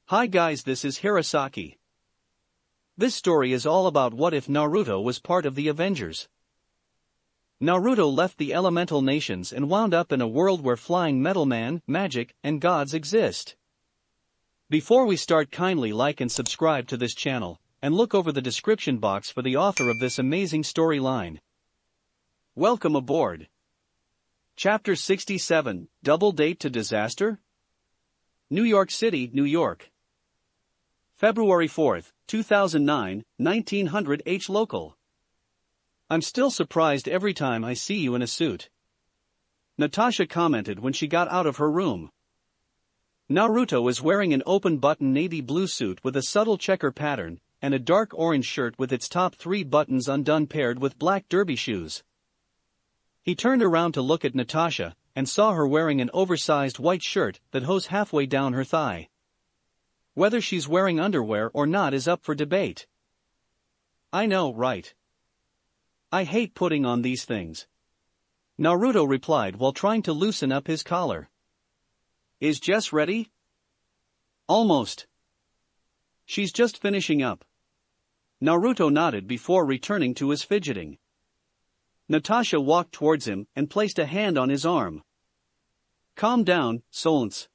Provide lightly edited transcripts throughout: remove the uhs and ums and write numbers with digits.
Hi guys, this is Hirosaki. This story is all about what if Naruto was part of the Avengers. Naruto left the elemental nations and wound up in a world where flying metal man, magic, and gods exist. Before we start, kindly like and subscribe to this channel, and look over the description box for the author of this amazing storyline. Welcome aboard. Chapter 67, Double Date to Disaster? New York City, New York. February 4, 2009, 1900 H local. I'm still surprised every time I see you in a suit, Natasha commented when she got out of her room. Naruto is wearing an open-button navy blue suit with a subtle checker pattern, and a dark orange shirt with its top 3 buttons undone paired with black derby shoes. He turned around to look at Natasha, and saw her wearing an oversized white shirt that hose halfway down her thigh. Whether she's wearing underwear or not is up for debate. I know, right? I hate putting on these things, Naruto replied while trying to loosen up his collar. Is Jess ready? Almost. She's just finishing up. Naruto nodded before returning to his fidgeting. Natasha walked towards him and placed a hand on his arm. Calm down, Solence.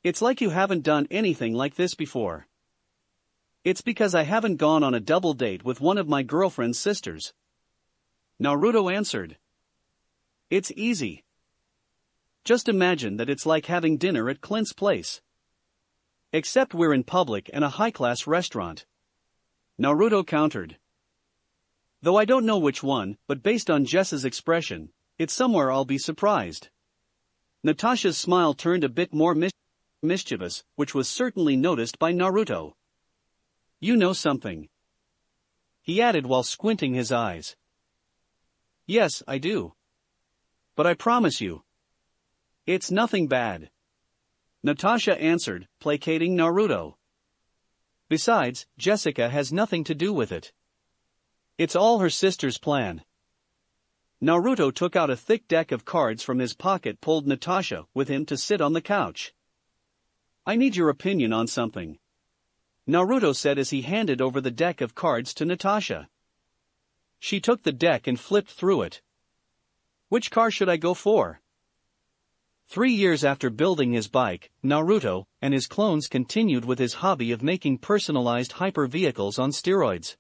It's like you haven't done anything like this before. It's because I haven't gone on a double date with one of my girlfriend's sisters, Naruto answered. It's easy. Just imagine that it's like having dinner at Clint's place. Except we're in public and a high-class restaurant, Naruto countered. Though I don't know which one, but based on Jess's expression, it's somewhere I'll be surprised. Natasha's smile turned a bit more mischievous, which was certainly noticed by Naruto. You know something, he added while squinting his eyes. Yes, I do. But I promise you, it's nothing bad, Natasha answered, placating Naruto. Besides, Jessica has nothing to do with it. It's all her sister's plan. Naruto took out a thick deck of cards from his pocket, pulled Natasha with him to sit on the couch. I need your opinion on something, Naruto said as he handed over the deck of cards to Natasha. She took the deck and flipped through it. Which car should I go for? 3 years after building his bike, Naruto and his clones continued with his hobby of making personalized hyper vehicles on steroids.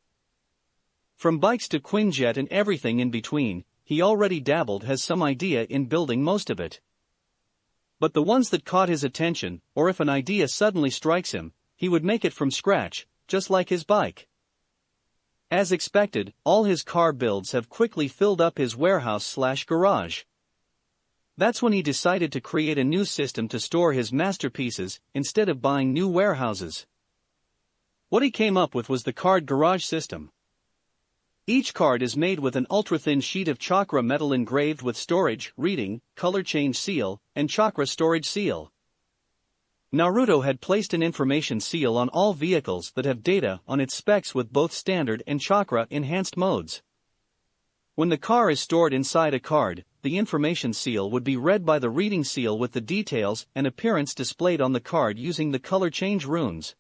From bikes to Quinjet and everything in between, he already has some idea in building most of it. But the ones that caught his attention, or if an idea suddenly strikes him, he would make it from scratch, just like his bike. As expected, all his car builds have quickly filled up his warehouse/garage. That's when he decided to create a new system to store his masterpieces, instead of buying new warehouses. What he came up with was the card garage system. Each card is made with an ultra-thin sheet of chakra metal engraved with storage, reading, color change seal, and chakra storage seal. Naruto had placed an information seal on all vehicles that have data on its specs with both standard and chakra enhanced modes. When the car is stored inside a card, the information seal would be read by the reading seal with the details and appearance displayed on the card using the color change runes.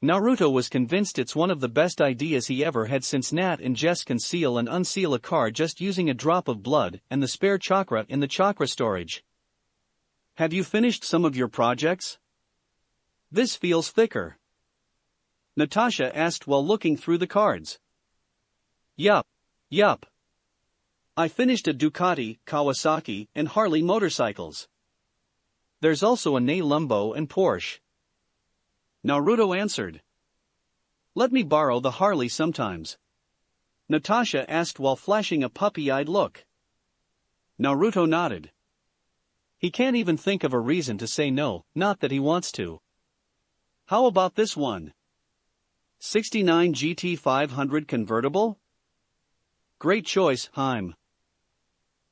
Naruto was convinced it's one of the best ideas he ever had, since Nat and Jess can seal and unseal a card just using a drop of blood and the spare chakra in the chakra storage. Have you finished some of your projects? This feels thicker, Natasha asked while looking through the cards. Yup. I finished a Ducati, Kawasaki, and Harley motorcycles. There's also a Ney Lumbo and Porsche, Naruto answered. Let me borrow the Harley sometimes, Natasha asked while flashing a puppy-eyed look. Naruto nodded. He can't even think of a reason to say no, not that he wants to. How about this one? 69 GT 500 convertible? Great choice, Haim,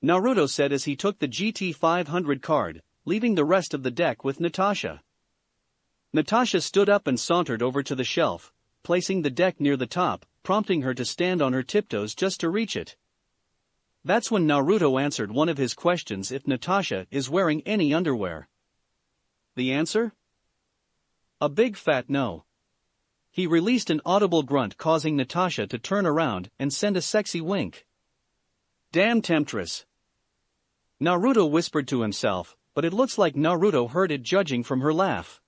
Naruto said as he took the GT 500 card, leaving the rest of the deck with Natasha. Natasha stood up and sauntered over to the shelf, placing the deck near the top, prompting her to stand on her tiptoes just to reach it. That's when Naruto answered one of his questions if Natasha is wearing any underwear. The answer? A big fat no. He released an audible grunt causing Natasha to turn around and send a sexy wink. Damn temptress. Naruto whispered to himself, but it looks like Naruto heard it judging from her laugh.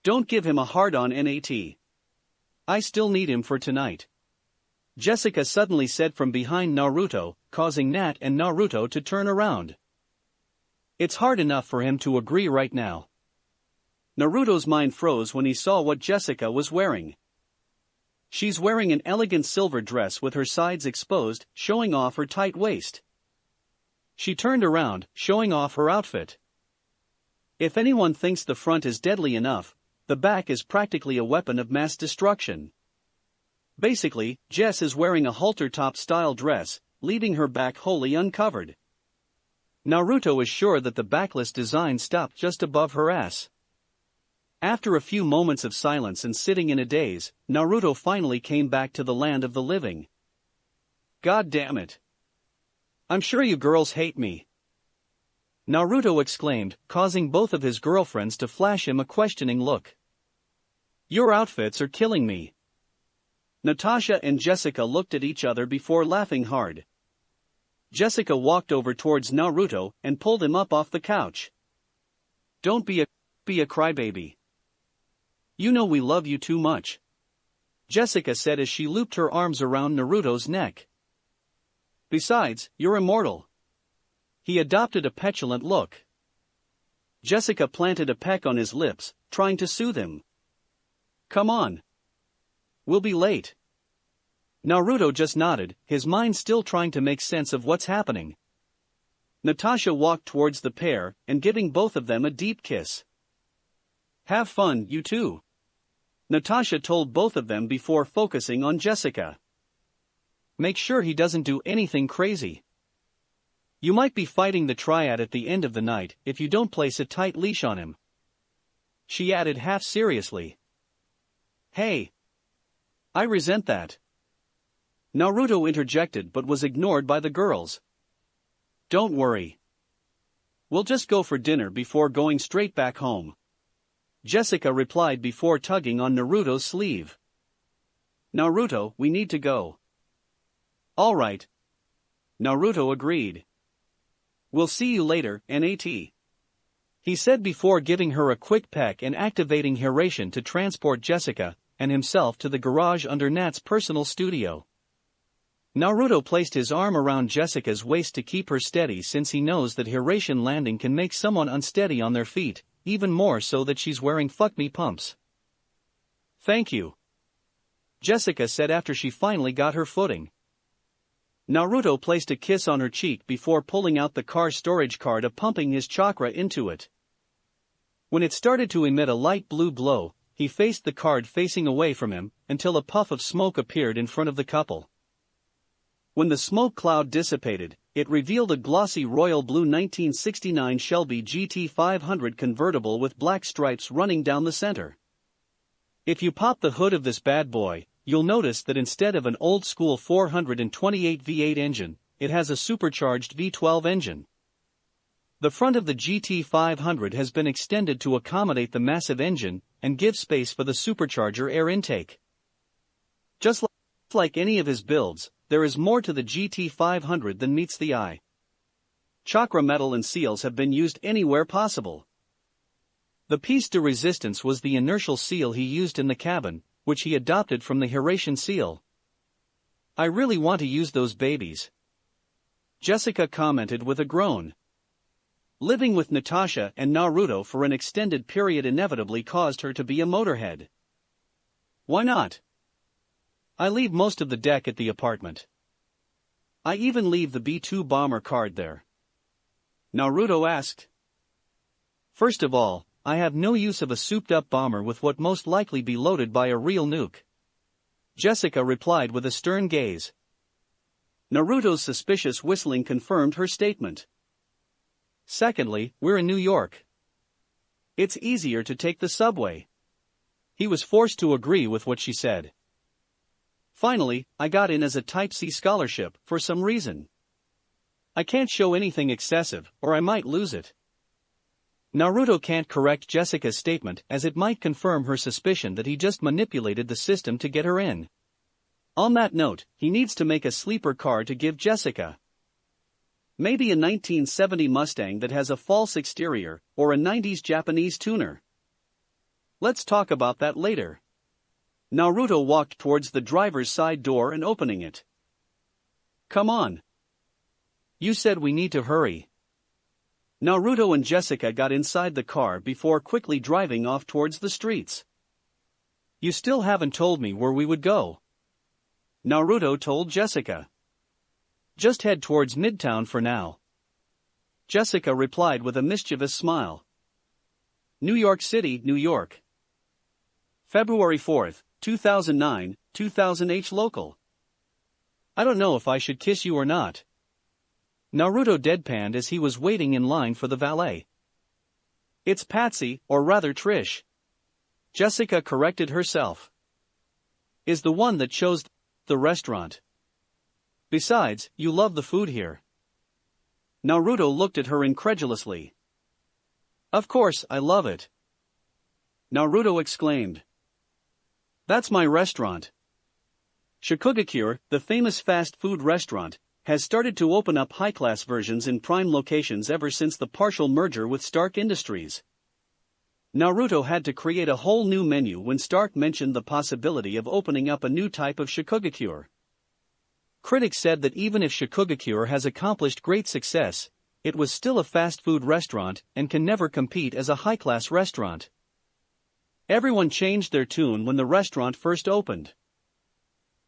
Don't give him a hard-on Nat. I still need him for tonight. Jessica suddenly said from behind Naruto, causing Nat and Naruto to turn around. It's hard enough for him to agree right now. Naruto's mind froze when he saw what Jessica was wearing. She's wearing an elegant silver dress with her sides exposed, showing off her tight waist. She turned around, showing off her outfit. If anyone thinks the front is deadly enough, the back is practically a weapon of mass destruction. Basically, Jess is wearing a halter-top style dress, leaving her back wholly uncovered. Naruto is sure that the backless design stopped just above her ass. After a few moments of silence and sitting in a daze, Naruto finally came back to the land of the living. God damn it. I'm sure you girls hate me. Naruto exclaimed, causing both of his girlfriends to flash him a questioning look. Your outfits are killing me. Natasha and Jessica looked at each other before laughing hard. Jessica walked over towards Naruto and pulled him up off the couch. Don't be a crybaby. You know we love you too much. Jessica said as she looped her arms around Naruto's neck. Besides, you're immortal. He adopted a petulant look. Jessica planted a peck on his lips, trying to soothe him. Come on. We'll be late. Naruto just nodded, his mind still trying to make sense of what's happening. Natasha walked towards the pair, and giving both of them a deep kiss. Have fun, you two. Natasha told both of them before focusing on Jessica. Make sure he doesn't do anything crazy. You might be fighting the triad at the end of the night if you don't place a tight leash on him. She added half seriously. Hey. I resent that. Naruto interjected but was ignored by the girls. Don't worry. We'll just go for dinner before going straight back home. Jessica replied before tugging on Naruto's sleeve. Naruto, we need to go. All right. Naruto agreed. We'll see you later, Nat. He said before giving her a quick peck and activating Hirosaki to transport Jessica and himself to the garage under Nat's personal studio. Naruto placed his arm around Jessica's waist to keep her steady since he knows that Hirosaki landing can make someone unsteady on their feet, even more so that she's wearing fuck-me pumps. Thank you. Jessica said after she finally got her footing. Naruto placed a kiss on her cheek before pulling out the car storage card and pumping his chakra into it. When it started to emit a light blue glow, he faced the card facing away from him until a puff of smoke appeared in front of the couple. When the smoke cloud dissipated, it revealed a glossy royal blue 1969 Shelby GT500 convertible with black stripes running down the center. If you pop the hood of this bad boy, you'll notice that instead of an old-school 428 V8 engine, it has a supercharged V12 engine. The front of the GT500 has been extended to accommodate the massive engine and give space for the supercharger air intake. Just like any of his builds, there is more to the GT500 than meets the eye. Chakra metal and seals have been used anywhere possible. The piece de resistance was the inertial seal he used in the cabin, which he adopted from the Hirosaki seal. I really want to use those babies. Jessica commented with a groan. Living with Natasha and Naruto for an extended period inevitably caused her to be a motorhead. Why not? I leave most of the deck at the apartment. I even leave the B-2 bomber card there. Naruto asked. First of all, I have no use of a souped-up bomber with what most likely be loaded by a real nuke. Jessica replied with a stern gaze. Naruto's suspicious whistling confirmed her statement. Secondly, we're in New York. It's easier to take the subway. He was forced to agree with what she said. Finally, I got in as a Type C scholarship for some reason. I can't show anything excessive, or I might lose it. Naruto can't correct Jessica's statement as it might confirm her suspicion that he just manipulated the system to get her in. On that note, he needs to make a sleeper car to give Jessica. Maybe a 1970 Mustang that has a false exterior, or a 90s Japanese tuner. Let's talk about that later. Naruto walked towards the driver's side door and opening it. Come on. You said we need to hurry. Naruto and Jessica got inside the car before quickly driving off towards the streets. You still haven't told me where we would go. Naruto told Jessica. Just head towards Midtown for now. Jessica replied with a mischievous smile. New York City, New York. February 4, 2009, 2000H local. I don't know if I should kiss you or not. Naruto deadpanned as he was waiting in line for the valet. It's Patsy, or rather Trish. Jessica corrected herself. Is the one that chose the restaurant. Besides, you love the food here. Naruto looked at her incredulously. Of course, I love it. Naruto exclaimed. That's my restaurant. Shikugakure, the famous fast food restaurant, has started to open up high-class versions in prime locations ever since the partial merger with Stark Industries. Naruto had to create a whole new menu when Stark mentioned the possibility of opening up a new type of Shikugakure. Critics said that even if Shikugakure has accomplished great success, it was still a fast food restaurant and can never compete as a high-class restaurant. Everyone changed their tune when the restaurant first opened.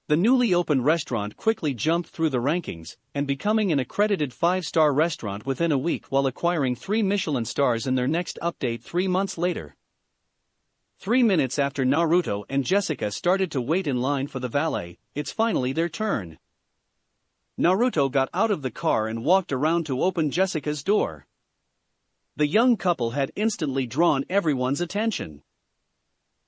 The newly opened restaurant quickly jumped through the rankings and becoming an accredited 5-star restaurant within a week while acquiring 3 Michelin stars in their next update 3 months later. 3 minutes after Naruto and Jessica started to wait in line for the valet, it's finally their turn. Naruto got out of the car and walked around to open Jessica's door. The young couple had instantly drawn everyone's attention.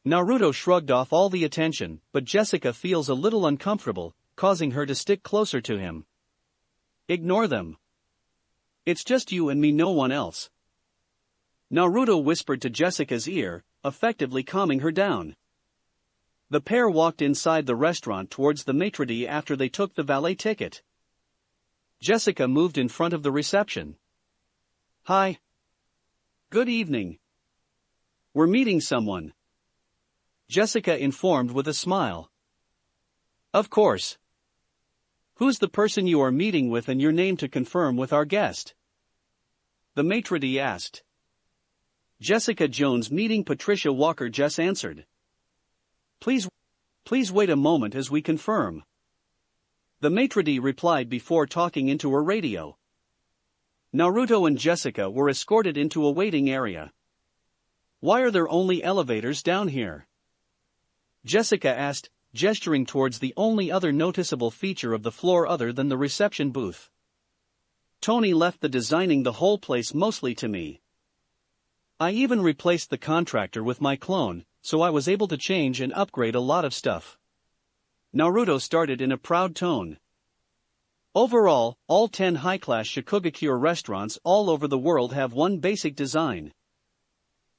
Naruto shrugged off all the attention, but Jessica feels a little uncomfortable, causing her to stick closer to him. Ignore them. It's just you and me, no one else. Naruto whispered to Jessica's ear, effectively calming her down. The pair walked inside the restaurant towards the maitre d' after they took the valet ticket. Jessica moved in front of the reception. Hi. Good evening. We're meeting someone. Jessica informed with a smile. Of course. Who's the person you are meeting with and your name to confirm with our guest? The maitre d' asked. Jessica Jones meeting Patricia Walker Jess answered. Please wait a moment as we confirm. The maitre d' replied before talking into her radio. Naruto and Jessica were escorted into a waiting area. Why are there only elevators down here? Jessica asked, gesturing towards the only other noticeable feature of the floor other than the reception booth. Tony left the designing the whole place mostly to me. I even replaced the contractor with my clone, so I was able to change and upgrade a lot of stuff. Naruto started in a proud tone. Overall, all 10 high-class Shikugakure restaurants all over the world have one basic design.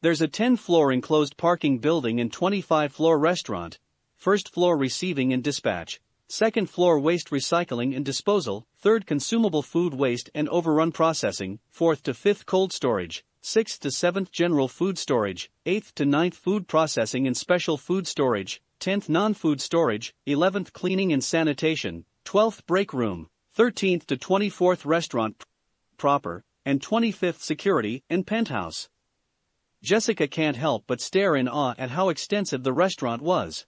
There's a 10-floor enclosed parking building and 25-floor restaurant, first floor receiving and dispatch, second floor waste recycling and disposal, third consumable food waste and overrun processing, fourth to fifth cold storage, sixth to seventh general food storage, eighth to ninth food processing and special food storage, 10th non-food storage, 11th cleaning and sanitation, 12th break room, 13th to 24th restaurant proper, and 25th security and penthouse. Jessica can't help but stare in awe at how extensive the restaurant was.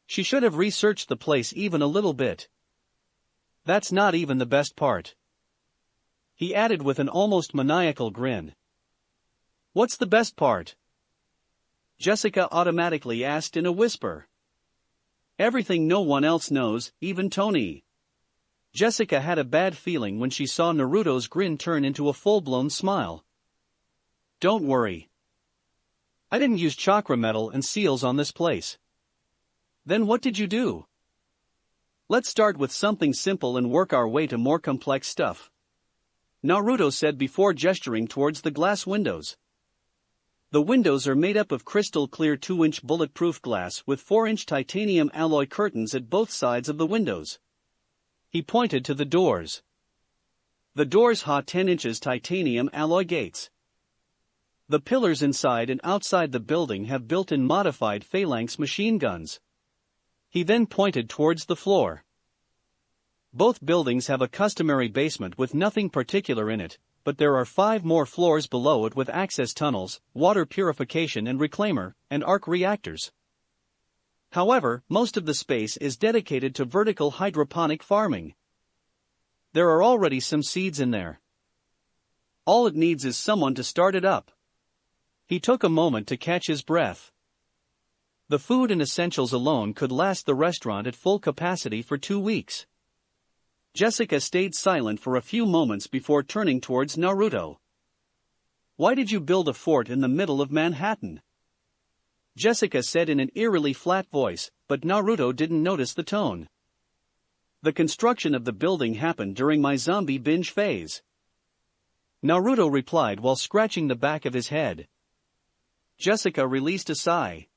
She should have researched the place even a little bit. That's not even the best part. He added with an almost maniacal grin. What's the best part? Jessica automatically asked in a whisper. Everything no one else knows, even Tony. Jessica had a bad feeling when she saw Naruto's grin turn into a full-blown smile. Don't worry. I didn't use chakra metal and seals on this place. Then what did you do? Let's start with something simple and work our way to more complex stuff. Naruto said before gesturing towards the glass windows. The windows are made up of crystal-clear 2-inch bulletproof glass with 4-inch titanium alloy curtains at both sides of the windows. He pointed to the doors. The doors have 10 inches titanium alloy gates. The pillars inside and outside the building have built-in modified phalanx machine guns. He then pointed towards the floor. Both buildings have a customary basement with nothing particular in it, but there are 5 more floors below it with access tunnels, water purification and reclaimer, and arc reactors. However, most of the space is dedicated to vertical hydroponic farming. There are already some seeds in there. All it needs is someone to start it up. He took a moment to catch his breath. The food and essentials alone could last the restaurant at full capacity for 2 weeks. Jessica stayed silent for a few moments before turning towards Naruto. "Why did you build a fort in the middle of Manhattan?" Jessica said in an eerily flat voice, but Naruto didn't notice the tone. "The construction of the building happened during my zombie binge phase," Naruto replied while scratching the back of his head. Jessica released a sigh.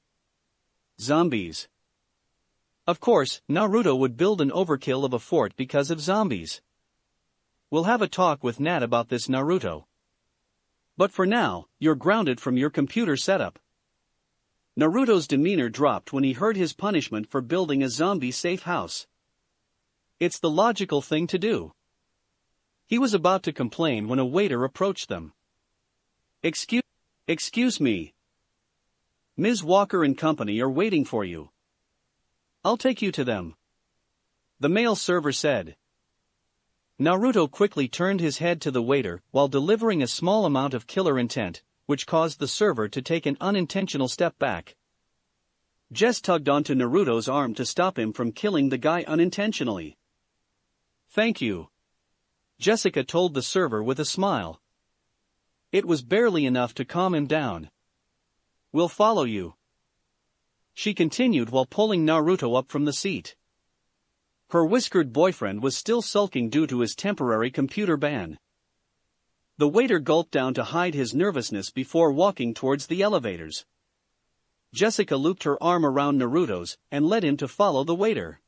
Zombies. Of course, Naruto would build an overkill of a fort because of zombies. "We'll have a talk with Nat about this, Naruto. But for now, you're grounded from your computer setup." Naruto's demeanor dropped when he heard his punishment for building a zombie-safe house. It's the logical thing to do. He was about to complain when a waiter approached them. Excuse me. Ms. Walker and company are waiting for you." "I'll take you to them," the male server said. Naruto quickly turned his head to the waiter while delivering a small amount of killer intent, which caused the server to take an unintentional step back. Jess tugged onto Naruto's arm to stop him from killing the guy unintentionally. "Thank you," Jessica told the server with a smile. It was barely enough to calm him down. "We'll follow you," she continued while pulling Naruto up from the seat. Her whiskered boyfriend was still sulking due to his temporary computer ban. The waiter gulped down to hide his nervousness before walking towards the elevators. Jessica looped her arm around Naruto's and led him to follow the waiter.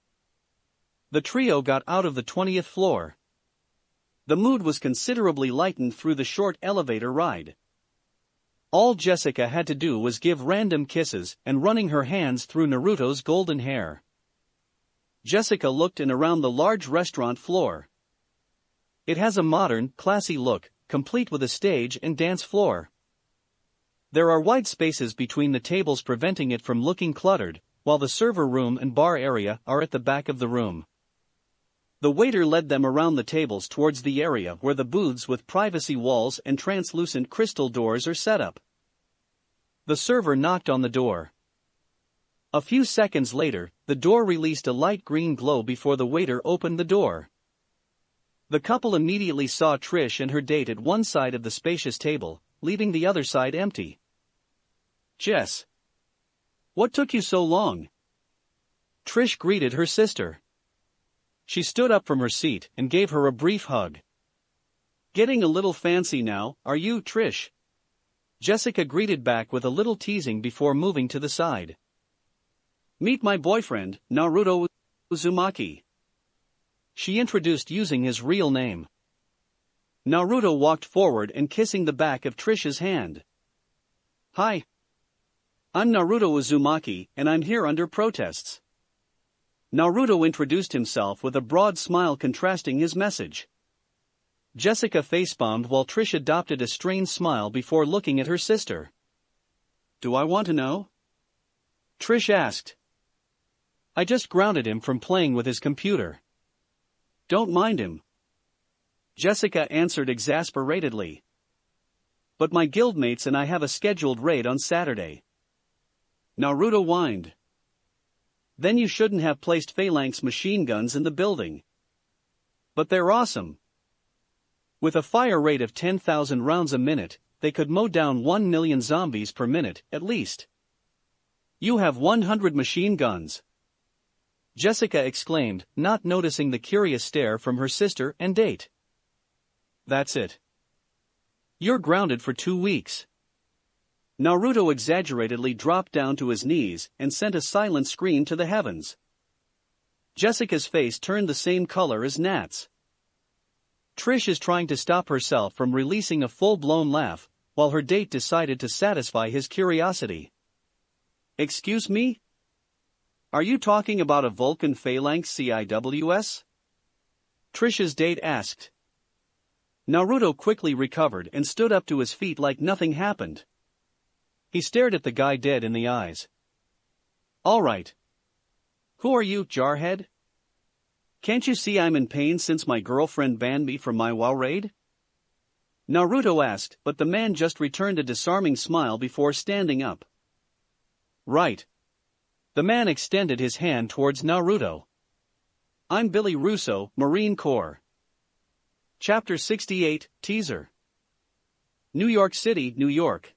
The trio got out of the 20th floor. The mood was considerably lightened through the short elevator ride. All Jessica had to do was give random kisses and running her hands through Naruto's golden hair. Jessica looked in around the large restaurant floor. It has a modern, classy look, complete with a stage and dance floor. There are wide spaces between the tables preventing it from looking cluttered, while the server room and bar area are at the back of the room. The waiter led them around the tables towards the area where the booths with privacy walls and translucent crystal doors are set up. The server knocked on the door. A few seconds later, the door released a light green glow before the waiter opened the door. The couple immediately saw Trish and her date at one side of the spacious table, leaving the other side empty. "Jess, what took you so long?" Trish greeted her sister. She stood up from her seat and gave her a brief hug. "Getting a little fancy now, are you, Trish?" Jessica greeted back with a little teasing before moving to the side. "Meet my boyfriend, Naruto Uzumaki." She introduced using his real name. Naruto walked forward and kissing the back of Trish's hand. "Hi. I'm Naruto Uzumaki and I'm here under protests." Naruto introduced himself with a broad smile contrasting his message. Jessica facepalmed while Trish adopted a strained smile before looking at her sister. "Do I want to know?" Trish asked. "I just grounded him from playing with his computer." "Don't mind him," Jessica answered exasperatedly. "But my guildmates and I have a scheduled raid on Saturday." Naruto whined. "Then you shouldn't have placed phalanx machine guns in the building." "But they're awesome. With a fire rate of 10,000 rounds a minute, they could mow down 1 million zombies per minute, at least." "You have 100 machine guns," Jessica exclaimed, not noticing the curious stare from her sister and date. That's it. You're grounded for 2 weeks. Naruto exaggeratedly dropped down to his knees and sent a silent scream to the heavens. Jessica's face turned the same color as Nat's. Trish is trying to stop herself from releasing a full-blown laugh, while her date decided to satisfy his curiosity. Excuse me? Are you talking about a Vulcan phalanx CIWS? Trish's date asked. Naruto quickly recovered and stood up to his feet like nothing happened. He stared at the guy dead in the eyes. All right. Who are you, jarhead? Can't you see I'm in pain since my girlfriend banned me from my WoW raid? Naruto asked, but the man just returned a disarming smile before standing up. Right. The man extended his hand towards Naruto. I'm Billy Russo, Marine Corps. Chapter 68, Teaser. New York City, New York.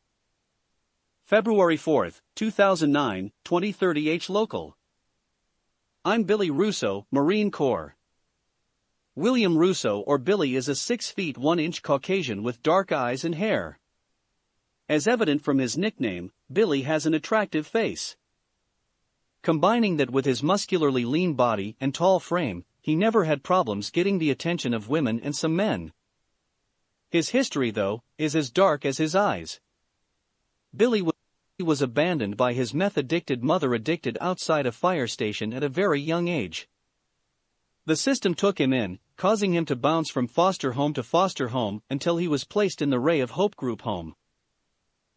February 4, 2009, 20:30 H local. I'm Billy Russo, Marine Corps. William Russo or Billy is a 6 feet 1 inch Caucasian with dark eyes and hair. As evident from his nickname, Billy has an attractive face. Combining that with his muscularly lean body and tall frame, he never had problems getting the attention of women and some men. His history, though, is as dark as his eyes. Billy was abandoned by his meth-addicted mother outside a fire station at a very young age. The system took him in, causing him to bounce from foster home to foster home until he was placed in the Ray of Hope group home.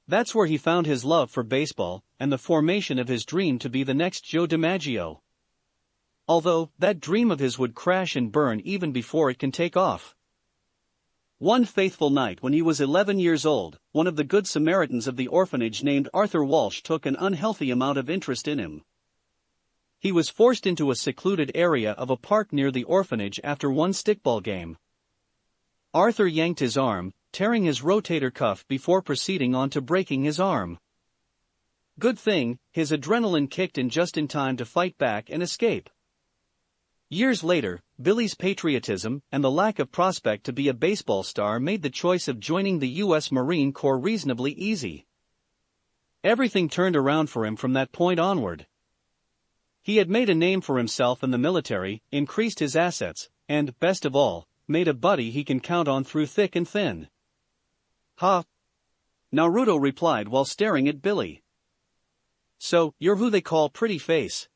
That's where he found his love for baseball and the formation of his dream to be the next Joe DiMaggio. Although, that dream of his would crash and burn even before it can take off. One faithful night when he was 11 years old, one of the Good Samaritans of the orphanage named Arthur Walsh took an unhealthy amount of interest in him. He was forced into a secluded area of a park near the orphanage after one stickball game. Arthur yanked his arm, tearing his rotator cuff before proceeding on to breaking his arm. Good thing, his adrenaline kicked in just in time to fight back and escape. Years later, Billy's patriotism and the lack of prospect to be a baseball star made the choice of joining the U.S. Marine Corps reasonably easy. Everything turned around for him from that point onward. He had made a name for himself in the military, increased his assets, and, best of all, made a buddy he can count on through thick and thin. Ha! Naruto replied while staring at Billy. So, you're who they call Pretty Face.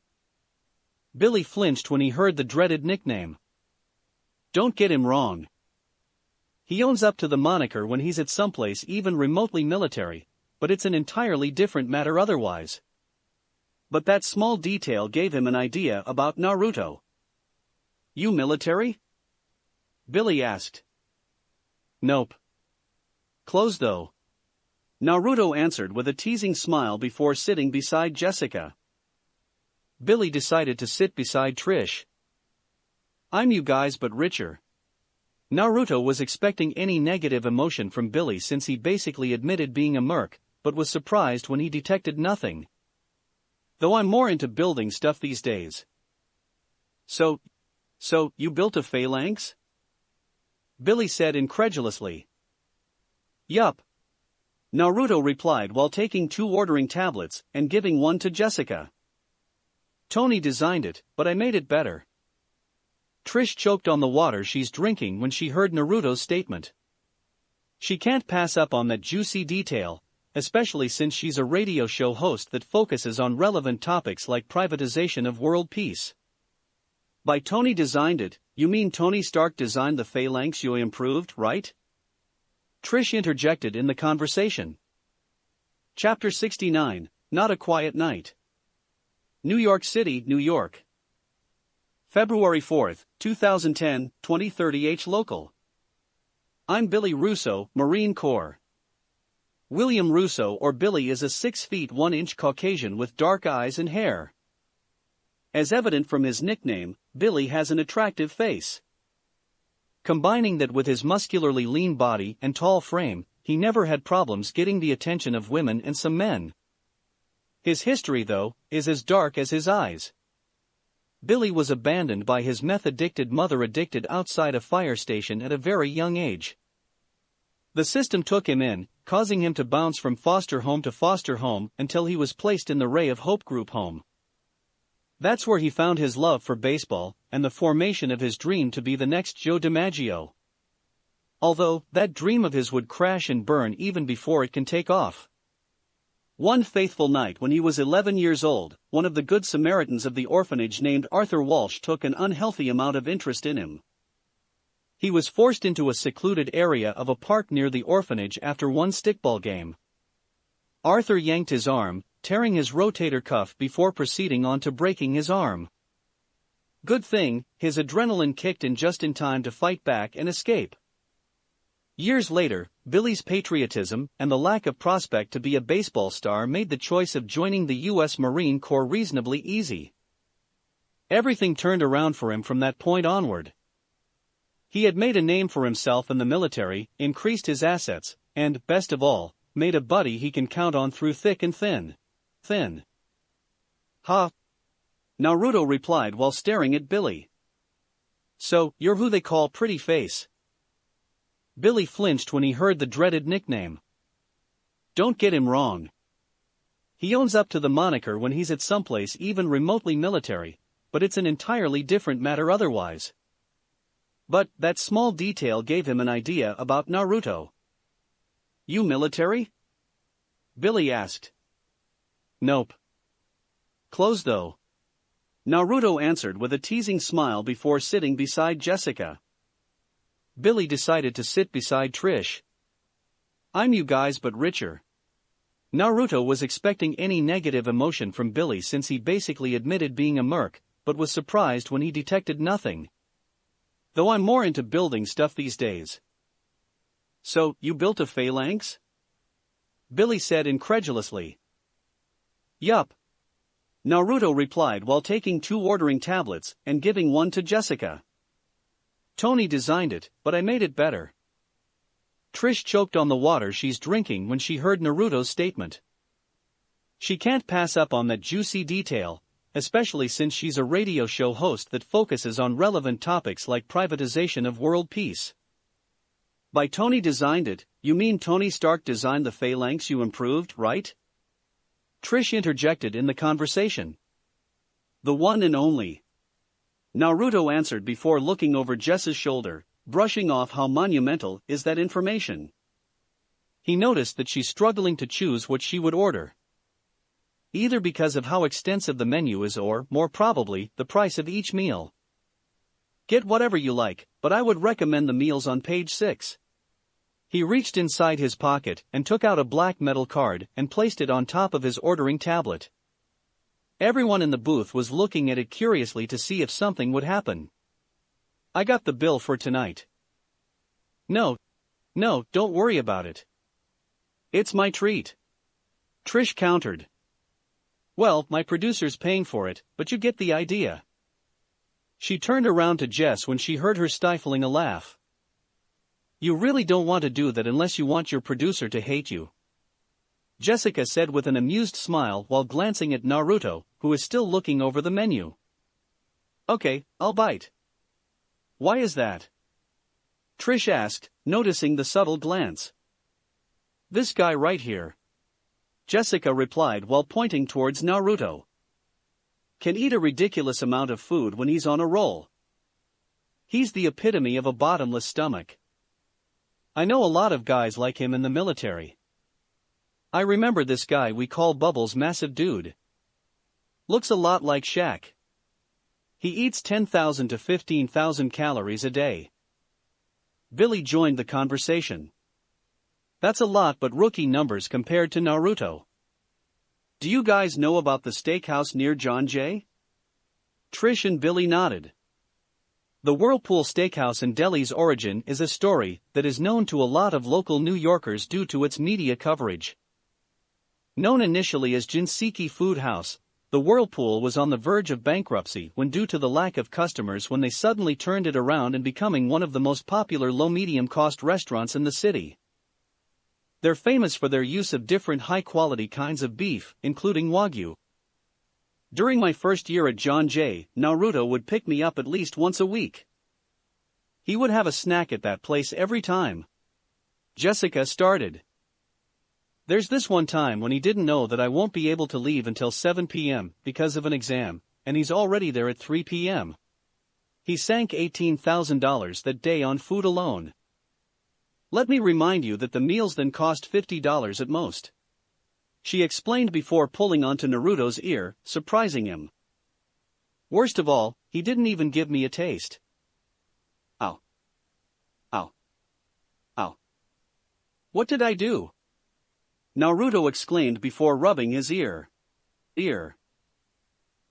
Billy flinched when he heard the dreaded nickname. Don't get him wrong. He owns up to the moniker when he's at someplace even remotely military, but it's an entirely different matter otherwise. But that small detail gave him an idea about Naruto. You military? Billy asked. Nope. Close though. Naruto answered with a teasing smile before sitting beside Jessica. Billy decided to sit beside Trish. I'm you guys but richer. Naruto was expecting any negative emotion from Billy since he basically admitted being a merc, but was surprised when he detected nothing. Though I'm more into building stuff these days. So, you built a phalanx? Billy said incredulously. Yup. Naruto replied while taking 2 ordering tablets and giving one to Jessica. Tony designed it, but I made it better. Trish choked on the water she's drinking when she heard Naruto's statement. She can't pass up on that juicy detail, especially since she's a radio show host that focuses on relevant topics like privatization of world peace. By Tony designed it, you mean Tony Stark designed the phalanx you improved, right? Trish interjected in the conversation. Chapter 69, Not a Quiet Night. New York City, New York. February 4, 2010, 20:30 H local. I'm Billy Russo, Marine Corps. William Russo or Billy is a 6 feet 1 inch Caucasian with dark eyes and hair. As evident from his nickname, Billy has an attractive face. Combining that with his muscularly lean body and tall frame, he never had problems getting the attention of women and some men. His history, though, is as dark as his eyes. Billy was abandoned by his meth-addicted mother outside a fire station at a very young age. The system took him in, causing him to bounce from foster home to foster home until he was placed in the Ray of Hope group home. That's where he found his love for baseball and the formation of his dream to be the next Joe DiMaggio. Although, that dream of his would crash and burn even before it can take off. One faithful night when he was 11 years old, one of the Good Samaritans of the orphanage named Arthur Walsh took an unhealthy amount of interest in him. He was forced into a secluded area of a park near the orphanage after one stickball game. Arthur yanked his arm, tearing his rotator cuff before proceeding on to breaking his arm. Good thing, his adrenaline kicked in just in time to fight back and escape. Years later, Billy's patriotism and the lack of prospect to be a baseball star made the choice of joining the U.S. Marine Corps reasonably easy. Everything turned around for him from that point onward. He had made a name for himself in the military, increased his assets, and, best of all, made a buddy he can count on through thick and thin. Ha! Naruto replied while staring at Billy. So, you're who they call Pretty Face. Billy flinched when he heard the dreaded nickname. Don't get him wrong. He owns up to the moniker when he's at someplace even remotely military, but it's an entirely different matter otherwise. But that small detail gave him an idea about Naruto. You military? Billy asked. Nope. Close though. Naruto answered with a teasing smile before sitting beside Jessica. Billy decided to sit beside Trish. I'm you guys but richer. Naruto was expecting any negative emotion from Billy since he basically admitted being a merc, but was surprised when he detected nothing. Though I'm more into building stuff these days. So, you built a phalanx? Billy said incredulously. Yup. Naruto replied while taking 2 ordering tablets and giving one to Jessica. Tony designed it, but I made it better. Trish choked on the water she's drinking when she heard Naruto's statement. She can't pass up on that juicy detail, especially since she's a radio show host that focuses on relevant topics like privatization of world peace. By Tony designed it, you mean Tony Stark designed the phalanx you improved, right? Trish interjected in the conversation. The one and only. Naruto answered before looking over Jess's shoulder, brushing off how monumental is that information. He noticed that she's struggling to choose what she would order. Either because of how extensive the menu is or, more probably, the price of each meal. Get whatever you like, but I would recommend the meals on page 6. He reached inside his pocket and took out a black metal card and placed it on top of his ordering tablet. Everyone in the booth was looking at it curiously to see if something would happen. I got the bill for tonight. No, don't worry about it. It's my treat. Trish countered. Well, my producer's paying for it, but you get the idea. She turned around to Jess when she heard her stifling a laugh. You really don't want to do that unless you want your producer to hate you. Jessica said with an amused smile while glancing at Naruto, who is still looking over the menu. Okay, I'll bite. Why is that? Trish asked, noticing the subtle glance. This guy right here. Jessica replied while pointing towards Naruto. Can eat a ridiculous amount of food when he's on a roll. He's the epitome of a bottomless stomach. I know a lot of guys like him in the military. I remember this guy we call Bubbles, massive dude. Looks a lot like Shaq. He eats 10,000 to 15,000 calories a day. Billy joined the conversation. That's a lot but rookie numbers compared to Naruto. Do you guys know about the steakhouse near John Jay? Trish and Billy nodded. The Whirlpool Steakhouse in Delhi's origin is a story that is known to a lot of local New Yorkers due to its media coverage. Known initially as Jinseki Food House, the Whirlpool was on the verge of bankruptcy when due to the lack of customers when they suddenly turned it around and becoming one of the most popular low-medium cost restaurants in the city. They're famous for their use of different high-quality kinds of beef, including Wagyu. During my first year at John Jay, Naruto would pick me up at least once a week. He would have a snack at that place every time. Jessica started. There's this one time when he didn't know that I won't be able to leave until 7 p.m. because of an exam, and he's already there at 3 p.m. He sank $18,000 that day on food alone. Let me remind you that the meals then cost $50 at most. She explained before pulling onto Naruto's ear, surprising him. Worst of all, he didn't even give me a taste. Ow. Ow. Ow. What did I do? Naruto exclaimed before rubbing his ear. You're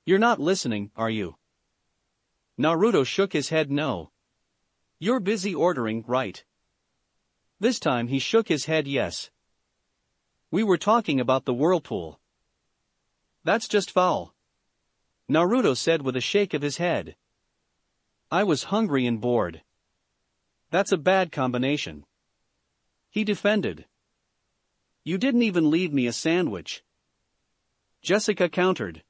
not listening, are you? Naruto shook his head no. You're busy ordering, right? This time he shook his head yes. We were talking about the whirlpool. That's just foul. Naruto said with a shake of his head. I was hungry and bored. That's a bad combination. He defended. You didn't even leave me a sandwich. Jessica countered.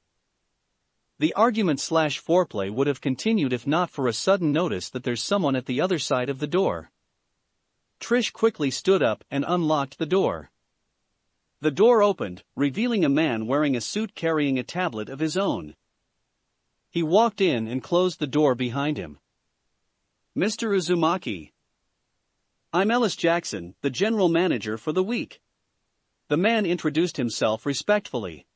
The argument/foreplay would have continued if not for a sudden notice that there's someone at the other side of the door. Trish quickly stood up and unlocked the door. The door opened, revealing a man wearing a suit carrying a tablet of his own. He walked in and closed the door behind him. Mr. Uzumaki. I'm Ellis Jackson, the general manager for the week. The man introduced himself respectfully.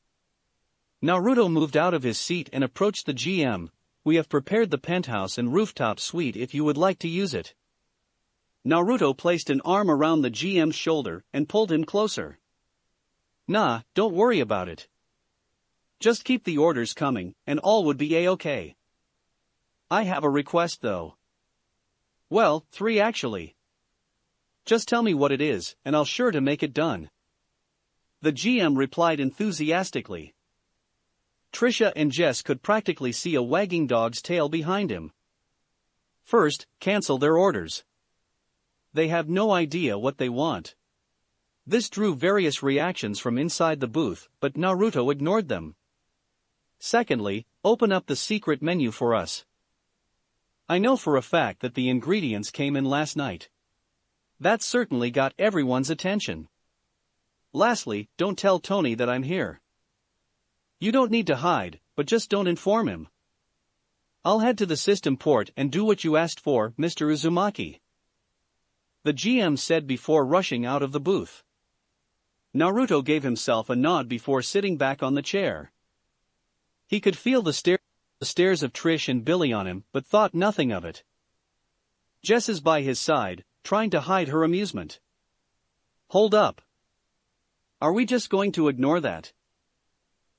Naruto moved out of his seat and approached the GM. We have prepared the penthouse and rooftop suite if you would like to use it. Naruto placed an arm around the GM's shoulder and pulled him closer. Nah, don't worry about it. Just keep the orders coming, and all would be a-okay. I have a request though. Well, 3 actually. Just tell me what it is, and I'll sure to make it done. The GM replied enthusiastically. Trisha and Jess could practically see a wagging dog's tail behind him. First, cancel their orders. They have no idea what they want. This drew various reactions from inside the booth, but Naruto ignored them. Secondly, open up the secret menu for us. I know for a fact that the ingredients came in last night. That certainly got everyone's attention. Lastly, don't tell Tony that I'm here. You don't need to hide, but just don't inform him. I'll head to the system port and do what you asked for, Mr. Uzumaki. The GM said before rushing out of the booth. Naruto gave himself a nod before sitting back on the chair. He could feel the stares of Trish and Billy on him, but thought nothing of it. Jess is by his side, trying to hide her amusement. Hold up. Are we just going to ignore that?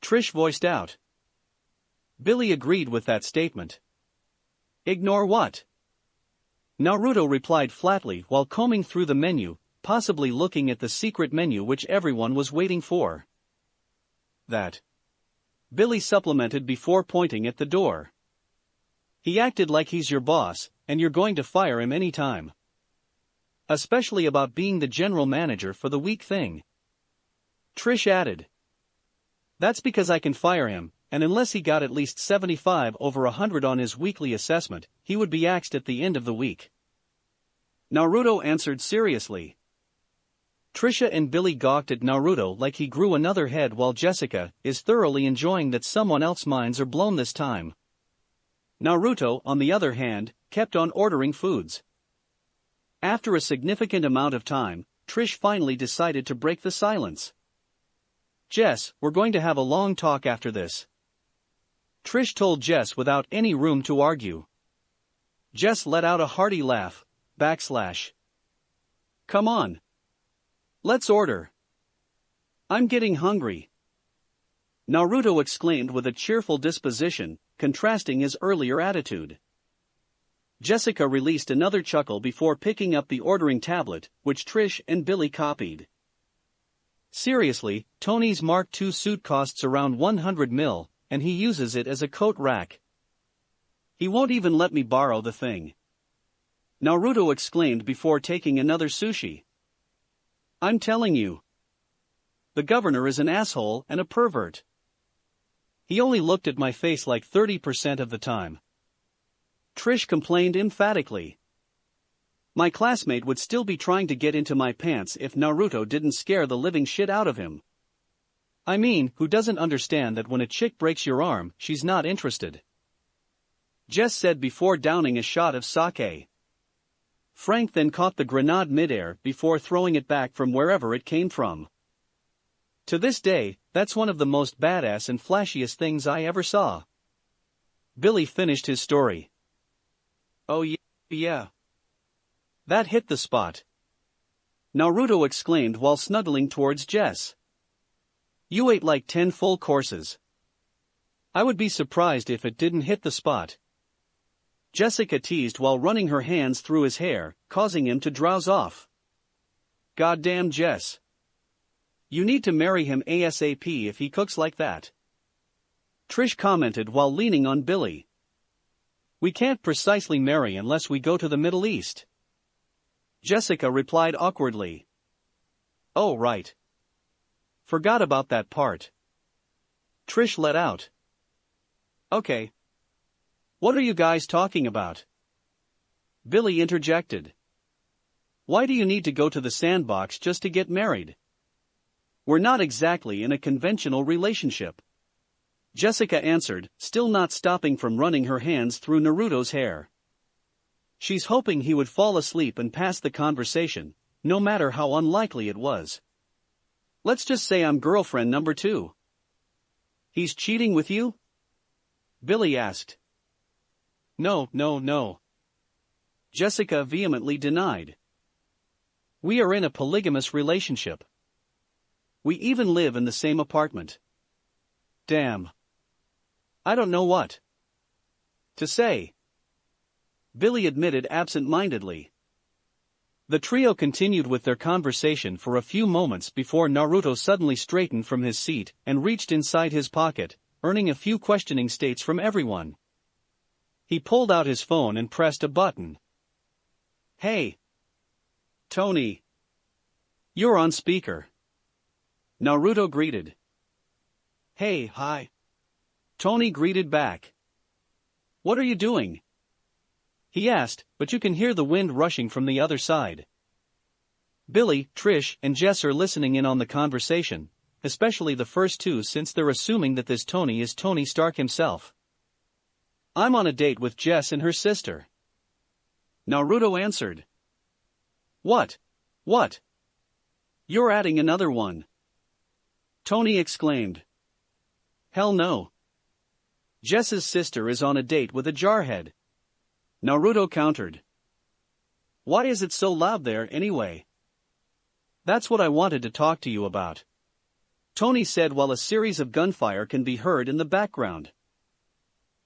Trish voiced out. Billy agreed with that statement. Ignore what? Naruto replied flatly while combing through the menu, possibly looking at the secret menu which everyone was waiting for. That. Billy supplemented before pointing at the door. He acted like he's your boss, and you're going to fire him any time. Especially about being the general manager for the week thing. Trish added. That's because I can fire him, and unless he got at least 75 over 100 on his weekly assessment, he would be axed at the end of the week. Naruto answered seriously. Trisha and Billy gawked at Naruto like he grew another head while Jessica is thoroughly enjoying that someone else's minds are blown this time. Naruto, on the other hand, kept on ordering foods. After a significant amount of time, Trish finally decided to break the silence. Jess, we're going to have a long talk after this. Trish told Jess without any room to argue. Jess let out a hearty laugh, /. Come on. Let's order. I'm getting hungry. Naruto exclaimed with a cheerful disposition, contrasting his earlier attitude. Jessica released another chuckle before picking up the ordering tablet, which Trish and Billy copied. Seriously, Tony's Mark II suit costs around 100 mil, and he uses it as a coat rack. He won't even let me borrow the thing. Naruto exclaimed before taking another sushi. I'm telling you. The governor is an asshole and a pervert. He only looked at my face like 30% of the time. Trish complained emphatically. My classmate would still be trying to get into my pants if Naruto didn't scare the living shit out of him. I mean, who doesn't understand that when a chick breaks your arm, she's not interested? Jess said before downing a shot of sake. Frank then caught the grenade midair before throwing it back from wherever it came from. To this day, that's one of the most badass and flashiest things I ever saw. Billy finished his story. Oh yeah. That hit the spot. Naruto exclaimed while snuggling towards Jess. You ate like 10 full courses. I would be surprised if it didn't hit the spot. Jessica teased while running her hands through his hair, causing him to drowse off. Goddamn Jess. You need to marry him ASAP if he cooks like that. Trish commented while leaning on Billy. We can't precisely marry unless we go to the Middle East. Jessica replied awkwardly. Oh right. Forgot about that part. Trish let out. Okay. What are you guys talking about? Billy interjected. Why do you need to go to the sandbox just to get married? We're not exactly in a conventional relationship. Jessica answered, still not stopping from running her hands through Naruto's hair. She's hoping he would fall asleep and pass the conversation, no matter how unlikely it was. Let's just say I'm girlfriend number 2. He's cheating with you? Billy asked. No. Jessica vehemently denied. We are in a polygamous relationship. We even live in the same apartment. Damn. I don't know what to say. Billy admitted absent-mindedly. The trio continued with their conversation for a few moments before Naruto suddenly straightened from his seat and reached inside his pocket, earning a few questioning stares from everyone. He pulled out his phone and pressed a button. Hey. Tony. You're on speaker. Naruto greeted. Hey, hi. Tony greeted back. What are you doing? He asked, but you can hear the wind rushing from the other side. Billy, Trish, and Jess are listening in on the conversation, especially the first two since they're assuming that this Tony is Tony Stark himself. I'm on a date with Jess and her sister. Naruto answered. What? You're adding another one. Tony exclaimed. Hell no. Jess's sister is on a date with a jarhead. Naruto countered. Why is it so loud there anyway? That's what I wanted to talk to you about. Tony said while a series of gunfire can be heard in the background.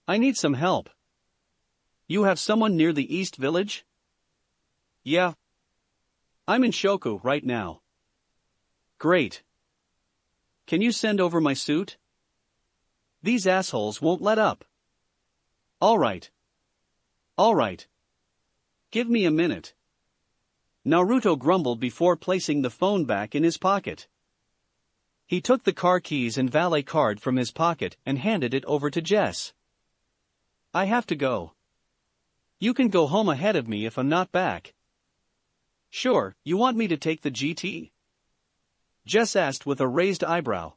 I need some help. You have someone near the East Village? Yeah. I'm in Shoku right now. Great. Can you send over my suit? These assholes won't let up. All right. Give me a minute. Naruto grumbled before placing the phone back in his pocket. He took the car keys and valet card from his pocket and handed it over to Jess. I have to go. You can go home ahead of me if I'm not back. Sure, you want me to take the GT? Jess asked with a raised eyebrow.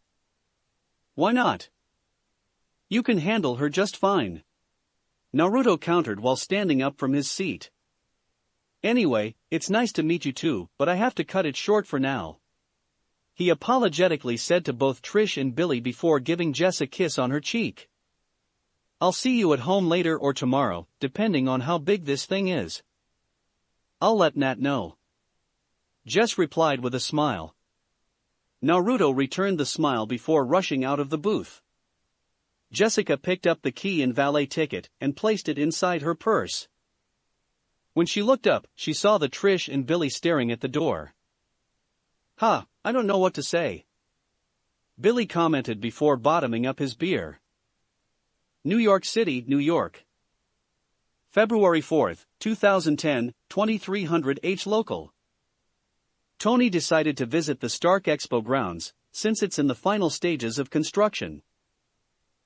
Why not? You can handle her just fine. Naruto countered while standing up from his seat. Anyway, it's nice to meet you too, but I have to cut it short for now. He apologetically said to both Trish and Billy before giving Jess a kiss on her cheek. I'll see you at home later or tomorrow, depending on how big this thing is. I'll let Nat know. Jess replied with a smile. Naruto returned the smile before rushing out of the booth. Jessica picked up the key and valet ticket and placed it inside her purse. When she looked up, she saw the Trish and Billy staring at the door. I don't know what to say. Billy commented before bottoming up his beer. New York City, New York. February 4, 2010, 2300 H local. Tony decided to visit the Stark Expo grounds, since it's in the final stages of construction.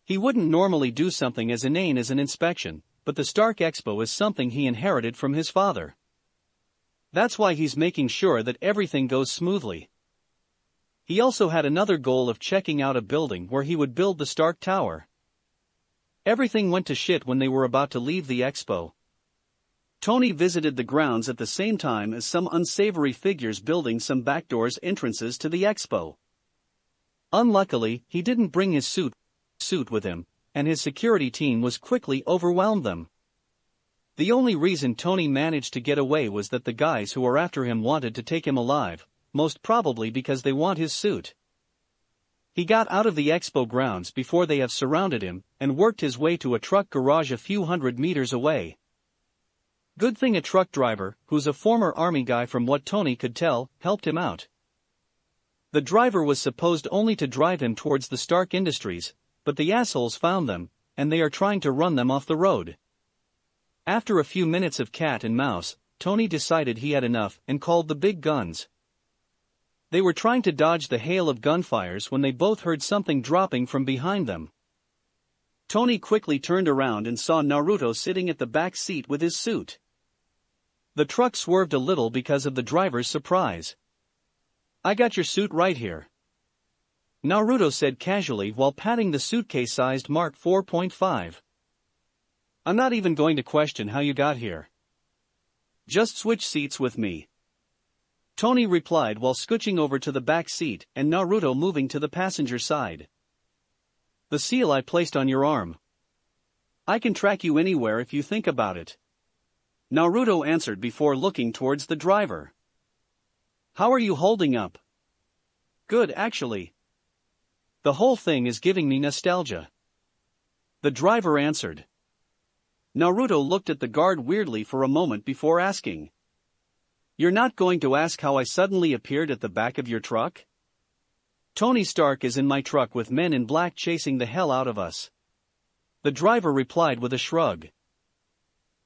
He wouldn't normally do something as inane as an inspection, but the Stark Expo is something he inherited from his father. That's why he's making sure that everything goes smoothly. He also had another goal of checking out a building where he would build the Stark Tower. Everything went to shit when they were about to leave the expo. Tony visited the grounds at the same time as some unsavory figures building some backdoors entrances to the expo. Unluckily, he didn't bring his suit with him, and his security team was quickly overwhelmed them. The only reason Tony managed to get away was that the guys who were after him wanted to take him alive, most probably because they want his suit. He got out of the expo grounds before they have surrounded him, and worked his way to a truck garage a few hundred meters away. Good thing a truck driver, who's a former army guy from what Tony could tell, helped him out. The driver was supposed only to drive him towards the Stark Industries, but the assholes found them, and they are trying to run them off the road. After a few minutes of cat and mouse, Tony decided he had enough and called the big guns. They were trying to dodge the hail of gunfires when they both heard something dropping from behind them. Tony quickly turned around and saw Naruto sitting at the back seat with his suit. The truck swerved a little because of the driver's surprise. "I got your suit right here," Naruto said casually while patting the suitcase-sized Mark 4.5. "I'm not even going to question how you got here. Just switch seats with me," Tony replied while scooching over to the back seat and Naruto moving to the passenger side. "The seal I placed on your arm. I can track you anywhere if you think about it," Naruto answered before looking towards the driver. "How are you holding up?" "Good, actually. The whole thing is giving me nostalgia," the driver answered. Naruto looked at the guard weirdly for a moment before asking, "You're not going to ask how I suddenly appeared at the back of your truck?" "Tony Stark is in my truck with men in black chasing the hell out of us," the driver replied with a shrug.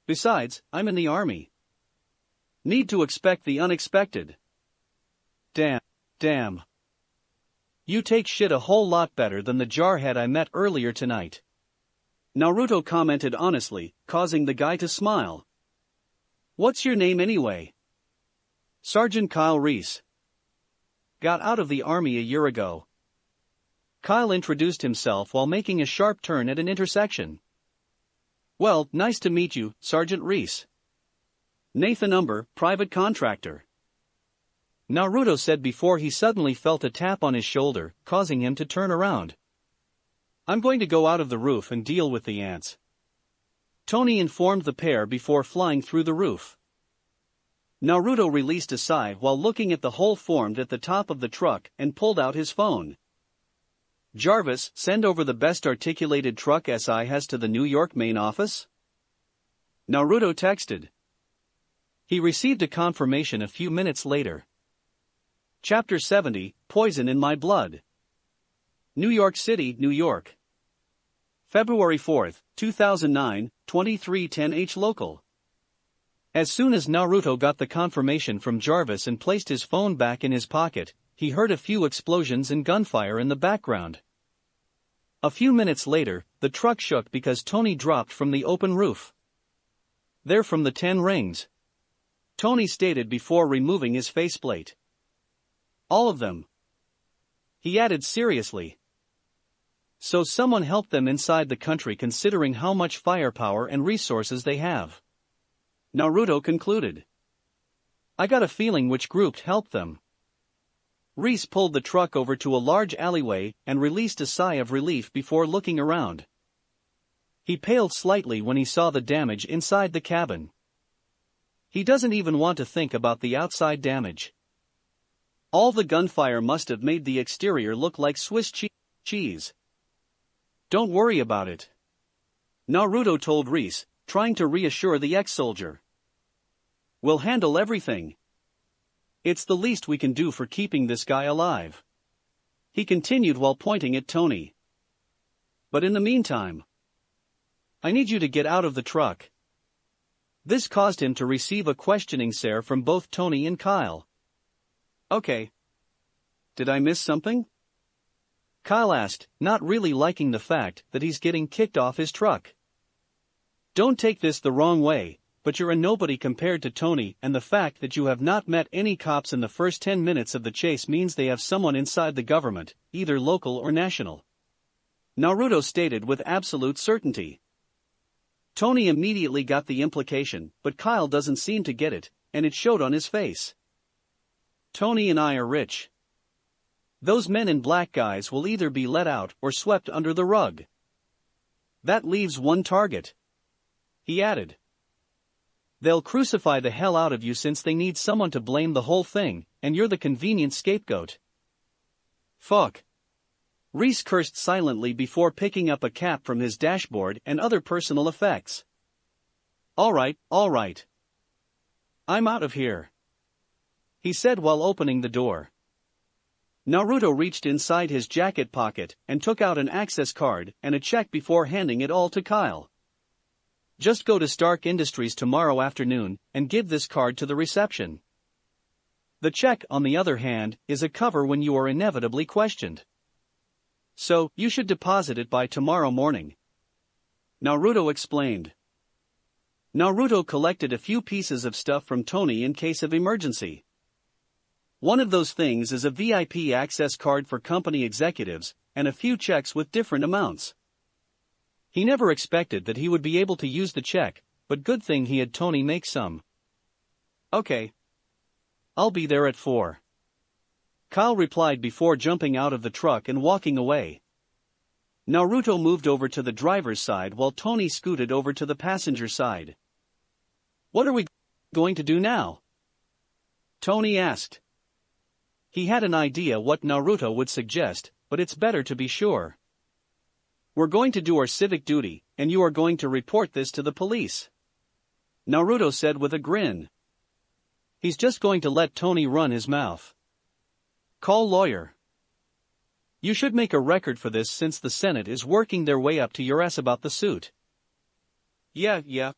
"Besides, I'm in the army. Need to expect the unexpected." Damn. You take shit a whole lot better than the jarhead I met earlier tonight," Naruto commented honestly, causing the guy to smile. "What's your name anyway?" "Sergeant Kyle Reese. Got out of the army a year ago." Kyle introduced himself while making a sharp turn at an intersection. "Well, nice to meet you, Sergeant Reese. Nathan Umber, private contractor," Naruto said before he suddenly felt a tap on his shoulder, causing him to turn around. "I'm going to go out of the roof and deal with the ants," Tony informed the pair before flying through the roof. Naruto released a sigh while looking at the hole formed at the top of the truck and pulled out his phone. "Jarvis, send over the best articulated truck SI has to the New York main office?" Naruto texted. He received a confirmation a few minutes later. Chapter 70, Poison in My Blood. New York City, New York. February 4, 2009, 23:10 local. As soon as Naruto got the confirmation from Jarvis and placed his phone back in his pocket, he heard a few explosions and gunfire in the background. A few minutes later, the truck shook because Tony dropped from the open roof. "They're from the 10 rings," Tony stated before removing his faceplate. "All of them," he added seriously. "So someone helped them inside the country considering how much firepower and resources they have," Naruto concluded. "I got a feeling which group helped them." Reese pulled the truck over to a large alleyway and released a sigh of relief before looking around. He paled slightly when he saw the damage inside the cabin. He doesn't even want to think about the outside damage. All the gunfire must have made the exterior look like Swiss cheese. "Don't worry about it," Naruto told Reese, trying to reassure the ex-soldier. "We'll handle everything. It's the least we can do for keeping this guy alive," he continued while pointing at Tony. "But in the meantime, I need you to get out of the truck." This caused him to receive a questioning stare from both Tony and Kyle. "Okay. Did I miss something?" Kyle asked, not really liking the fact that he's getting kicked off his truck. "Don't take this the wrong way, but you're a nobody compared to Tony, and the fact that you have not met any cops in the first 10 minutes of the chase means they have someone inside the government, either local or national. Naruto stated with absolute certainty. Tony immediately got the implication, but Kyle doesn't seem to get it, and it showed on his face. Tony and I are rich. Those men in black guys will either be let out or swept under the rug. That leaves one target. He added. They'll crucify the hell out of you since they need someone to blame the whole thing, and you're the convenient scapegoat. Fuck. Reese cursed silently before picking up a cap from his dashboard and other personal effects. Alright. I'm out of here, he said while opening the door. Naruto reached inside his jacket pocket and took out an access card and a check before handing it all to Kyle. Just go to Stark Industries tomorrow afternoon and give this card to the reception. The check, on the other hand, is a cover when you are inevitably questioned. So, you should deposit it by tomorrow morning. Naruto explained. Naruto collected a few pieces of stuff from Tony in case of emergency. One of those things is a VIP access card for company executives, and a few checks with different amounts. He never expected that he would be able to use the check, but good thing he had Tony make some. Okay. I'll be there at 4. Kyle replied before jumping out of the truck and walking away. Naruto moved over to the driver's side while Tony scooted over to the passenger side. What are we going to do now? Tony asked. He had an idea what Naruto would suggest, but it's better to be sure. We're going to do our civic duty, and you are going to report this to the police. Naruto said with a grin. He's just going to let Tony run his mouth. Call lawyer. You should make a record for this since the Senate is working their way up to your ass about the suit. Yeah.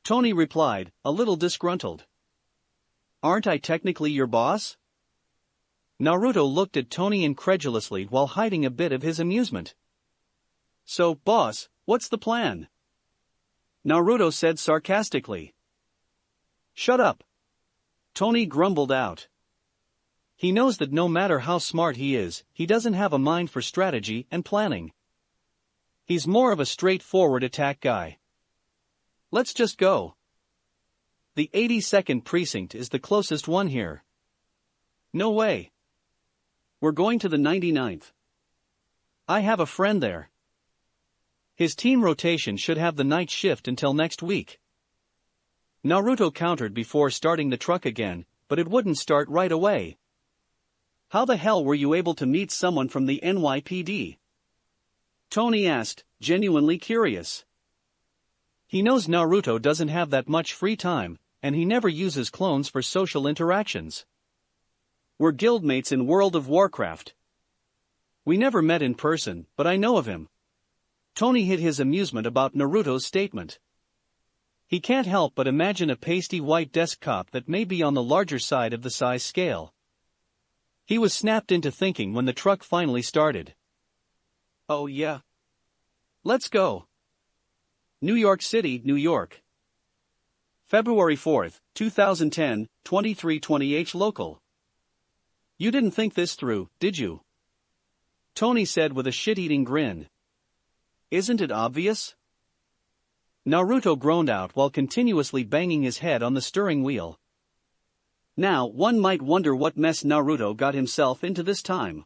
Tony replied, a little disgruntled. Aren't I technically your boss? Naruto looked at Tony incredulously while hiding a bit of his amusement. So, boss, what's the plan? Naruto said sarcastically. Shut up. Tony grumbled out. He knows that no matter how smart he is, he doesn't have a mind for strategy and planning. He's more of a straightforward attack guy. Let's just go. The 82nd precinct is the closest one here. No way. We're going to the 99th. I have a friend there. His team rotation should have the night shift until next week. Naruto countered before starting the truck again, but it wouldn't start right away. How the hell were you able to meet someone from the NYPD? Tony asked, genuinely curious. He knows Naruto doesn't have that much free time, and he never uses clones for social interactions. We're guildmates in World of Warcraft. We never met in person, but I know of him. Tony hid his amusement about Naruto's statement. He can't help but imagine a pasty white desk cop that may be on the larger side of the size scale. He was snapped into thinking when the truck finally started. Oh yeah. Let's go. New York City, New York. February 4th, 2010, 23:20 local. You didn't think this through, did you? Tony said with a shit-eating grin. Isn't it obvious? Naruto groaned out while continuously banging his head on the steering wheel. Now, one might wonder what mess Naruto got himself into this time.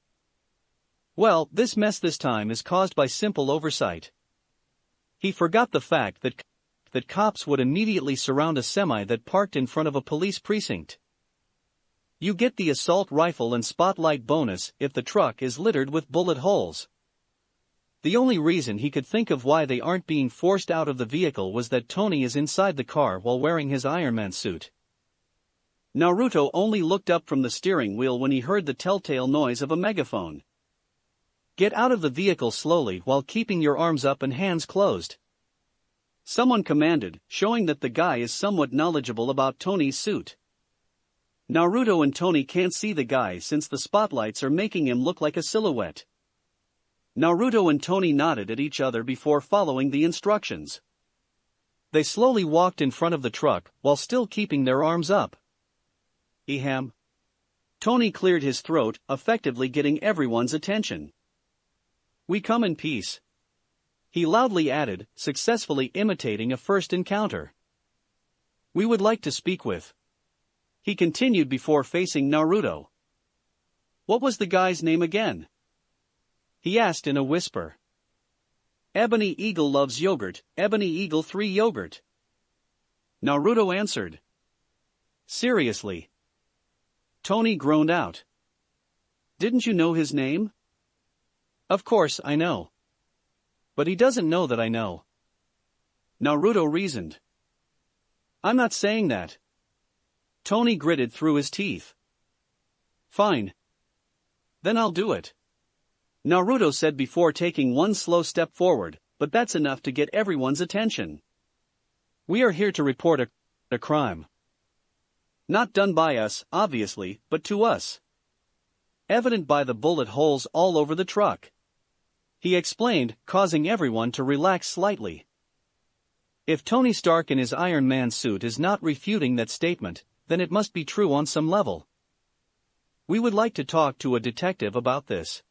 Well, this mess this time is caused by simple oversight. He forgot the fact that cops would immediately surround a semi that parked in front of a police precinct. You get the assault rifle and spotlight bonus if the truck is littered with bullet holes. The only reason he could think of why they aren't being forced out of the vehicle was that Tony is inside the car while wearing his Iron Man suit. Naruto only looked up from the steering wheel when he heard the telltale noise of a megaphone. Get out of the vehicle slowly while keeping your arms up and hands closed. Someone commanded, showing that the guy is somewhat knowledgeable about Tony's suit. Naruto and Tony can't see the guy since the spotlights are making him look like a silhouette. Naruto and Tony nodded at each other before following the instructions. They slowly walked in front of the truck, while still keeping their arms up. Eham. Tony cleared his throat, effectively getting everyone's attention. We come in peace. He loudly added, successfully imitating a first encounter. We would like to speak with. He continued before facing Naruto. What was the guy's name again? He asked in a whisper. Ebony Eagle loves yogurt, Ebony Eagle 3 yogurt. Naruto answered. Seriously? Tony groaned out. Didn't you know his name? Of course I know. But he doesn't know that I know. Naruto reasoned. I'm not saying that. Tony gritted through his teeth. Fine. Then I'll do it. Naruto said before taking one slow step forward, but that's enough to get everyone's attention. We are here to report a crime. Not done by us, obviously, but to us. Evident by the bullet holes all over the truck. He explained, causing everyone to relax slightly. If Tony Stark in his Iron Man suit is not refuting that statement, then it must be true on some level. We would like to talk to a detective about this.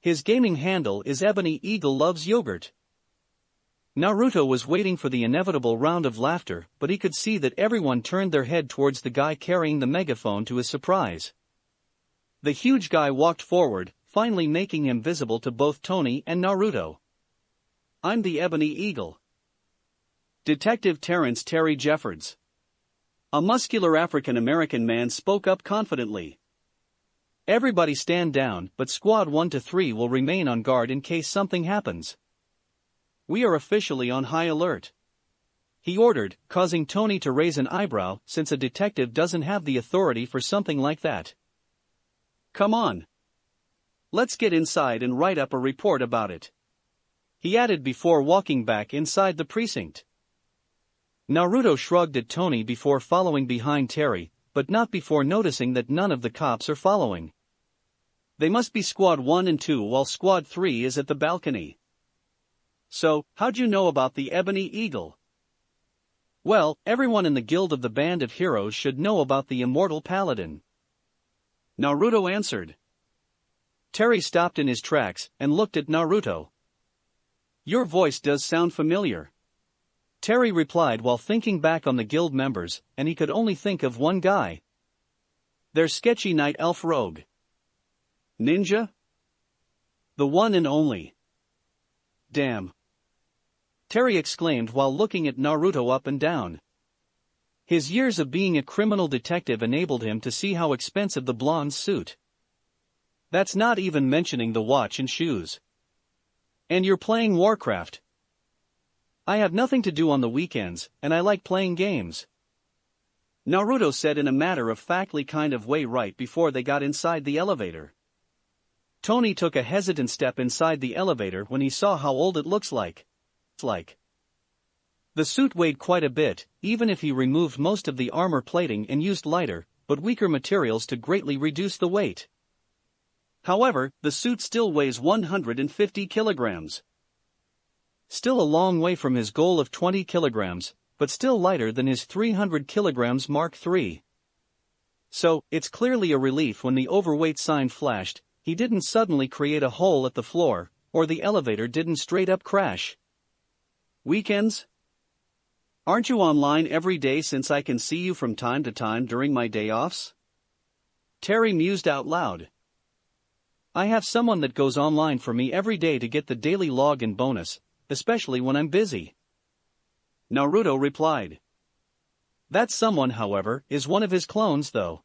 His gaming handle is Ebony Eagle Loves Yogurt. Naruto was waiting for the inevitable round of laughter, but he could see that everyone turned their head towards the guy carrying the megaphone to his surprise. The huge guy walked forward, finally making him visible to both Tony and Naruto. I'm the Ebony Eagle. Detective Terrence Terry Jeffords. A muscular African-American man spoke up confidently. Everybody stand down, but Squad 1 to 3 will remain on guard in case something happens. We are officially on high alert. He ordered, causing Tony to raise an eyebrow since a detective doesn't have the authority for something like that. Come on. Let's get inside and write up a report about it. He added before walking back inside the precinct. Naruto shrugged at Tony before following behind Terry, but not before noticing that none of the cops are following. They must be Squad 1 and 2 while Squad 3 is at the balcony. So, how'd you know about the Ebony Eagle? Well, everyone in the Guild of the Band of Heroes should know about the Immortal Paladin. Naruto answered. Terry stopped in his tracks and looked at Naruto. Your voice does sound familiar. Terry replied while thinking back on the guild members, and he could only think of one guy. Their sketchy night elf rogue. Ninja? The one and only. Damn. Terry exclaimed while looking at Naruto up and down. His years of being a criminal detective enabled him to see how expensive the blonde's suit. That's not even mentioning the watch and shoes. And you're playing Warcraft. I have nothing to do on the weekends, and I like playing games. Naruto said in a matter-of-factly kind of way right before they got inside the elevator. Tony took a hesitant step inside the elevator when he saw how old it looks like. The suit weighed quite a bit, even if he removed most of the armor plating and used lighter, but weaker materials to greatly reduce the weight. However, the suit still weighs 150 kilograms. Still a long way from his goal of 20 kilograms, but still lighter than his 300 kilograms Mark III. So, it's clearly a relief when the overweight sign flashed, he didn't suddenly create a hole at the floor, or the elevator didn't straight up crash. Weekends? Aren't you online every day since I can see you from time to time during my day offs? Terry mused out loud. I have someone that goes online for me every day to get the daily login bonus, especially when I'm busy. Naruto replied. That someone, however, is one of his clones though.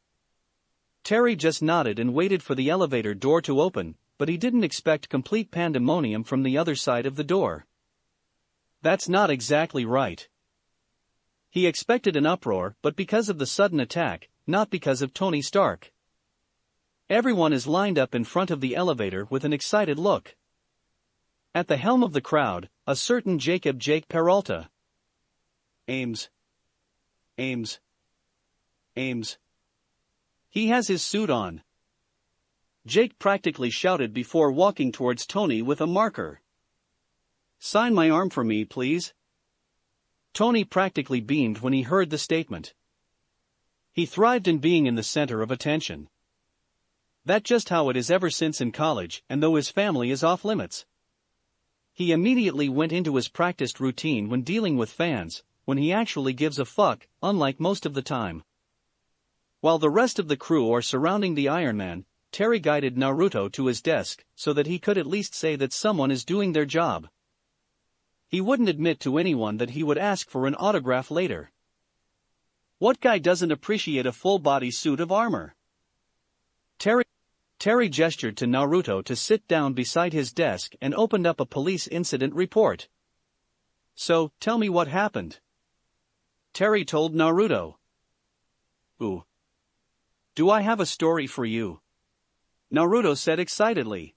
Terry just nodded and waited for the elevator door to open, but he didn't expect complete pandemonium from the other side of the door. That's not exactly right. He expected an uproar, but because of the sudden attack, not because of Tony Stark. Everyone is lined up in front of the elevator with an excited look. At the helm of the crowd, a certain Jake Peralta. Ames. He has his suit on. Jake practically shouted before walking towards Tony with a marker. Sign my arm for me, please. Tony practically beamed when he heard the statement. He thrived in being in the center of attention. That's just how it is ever since in college, and though his family is off limits. He immediately went into his practiced routine when dealing with fans, when he actually gives a fuck, unlike most of the time. While the rest of the crew are surrounding the Iron Man, Terry guided Naruto to his desk so that he could at least say that someone is doing their job. He wouldn't admit to anyone that he would ask for an autograph later. What guy doesn't appreciate a full-body suit of armor? Terry gestured to Naruto to sit down beside his desk and opened up a police incident report. So, tell me what happened. Terry told Naruto. Ooh. Do I have a story for you? Naruto said excitedly.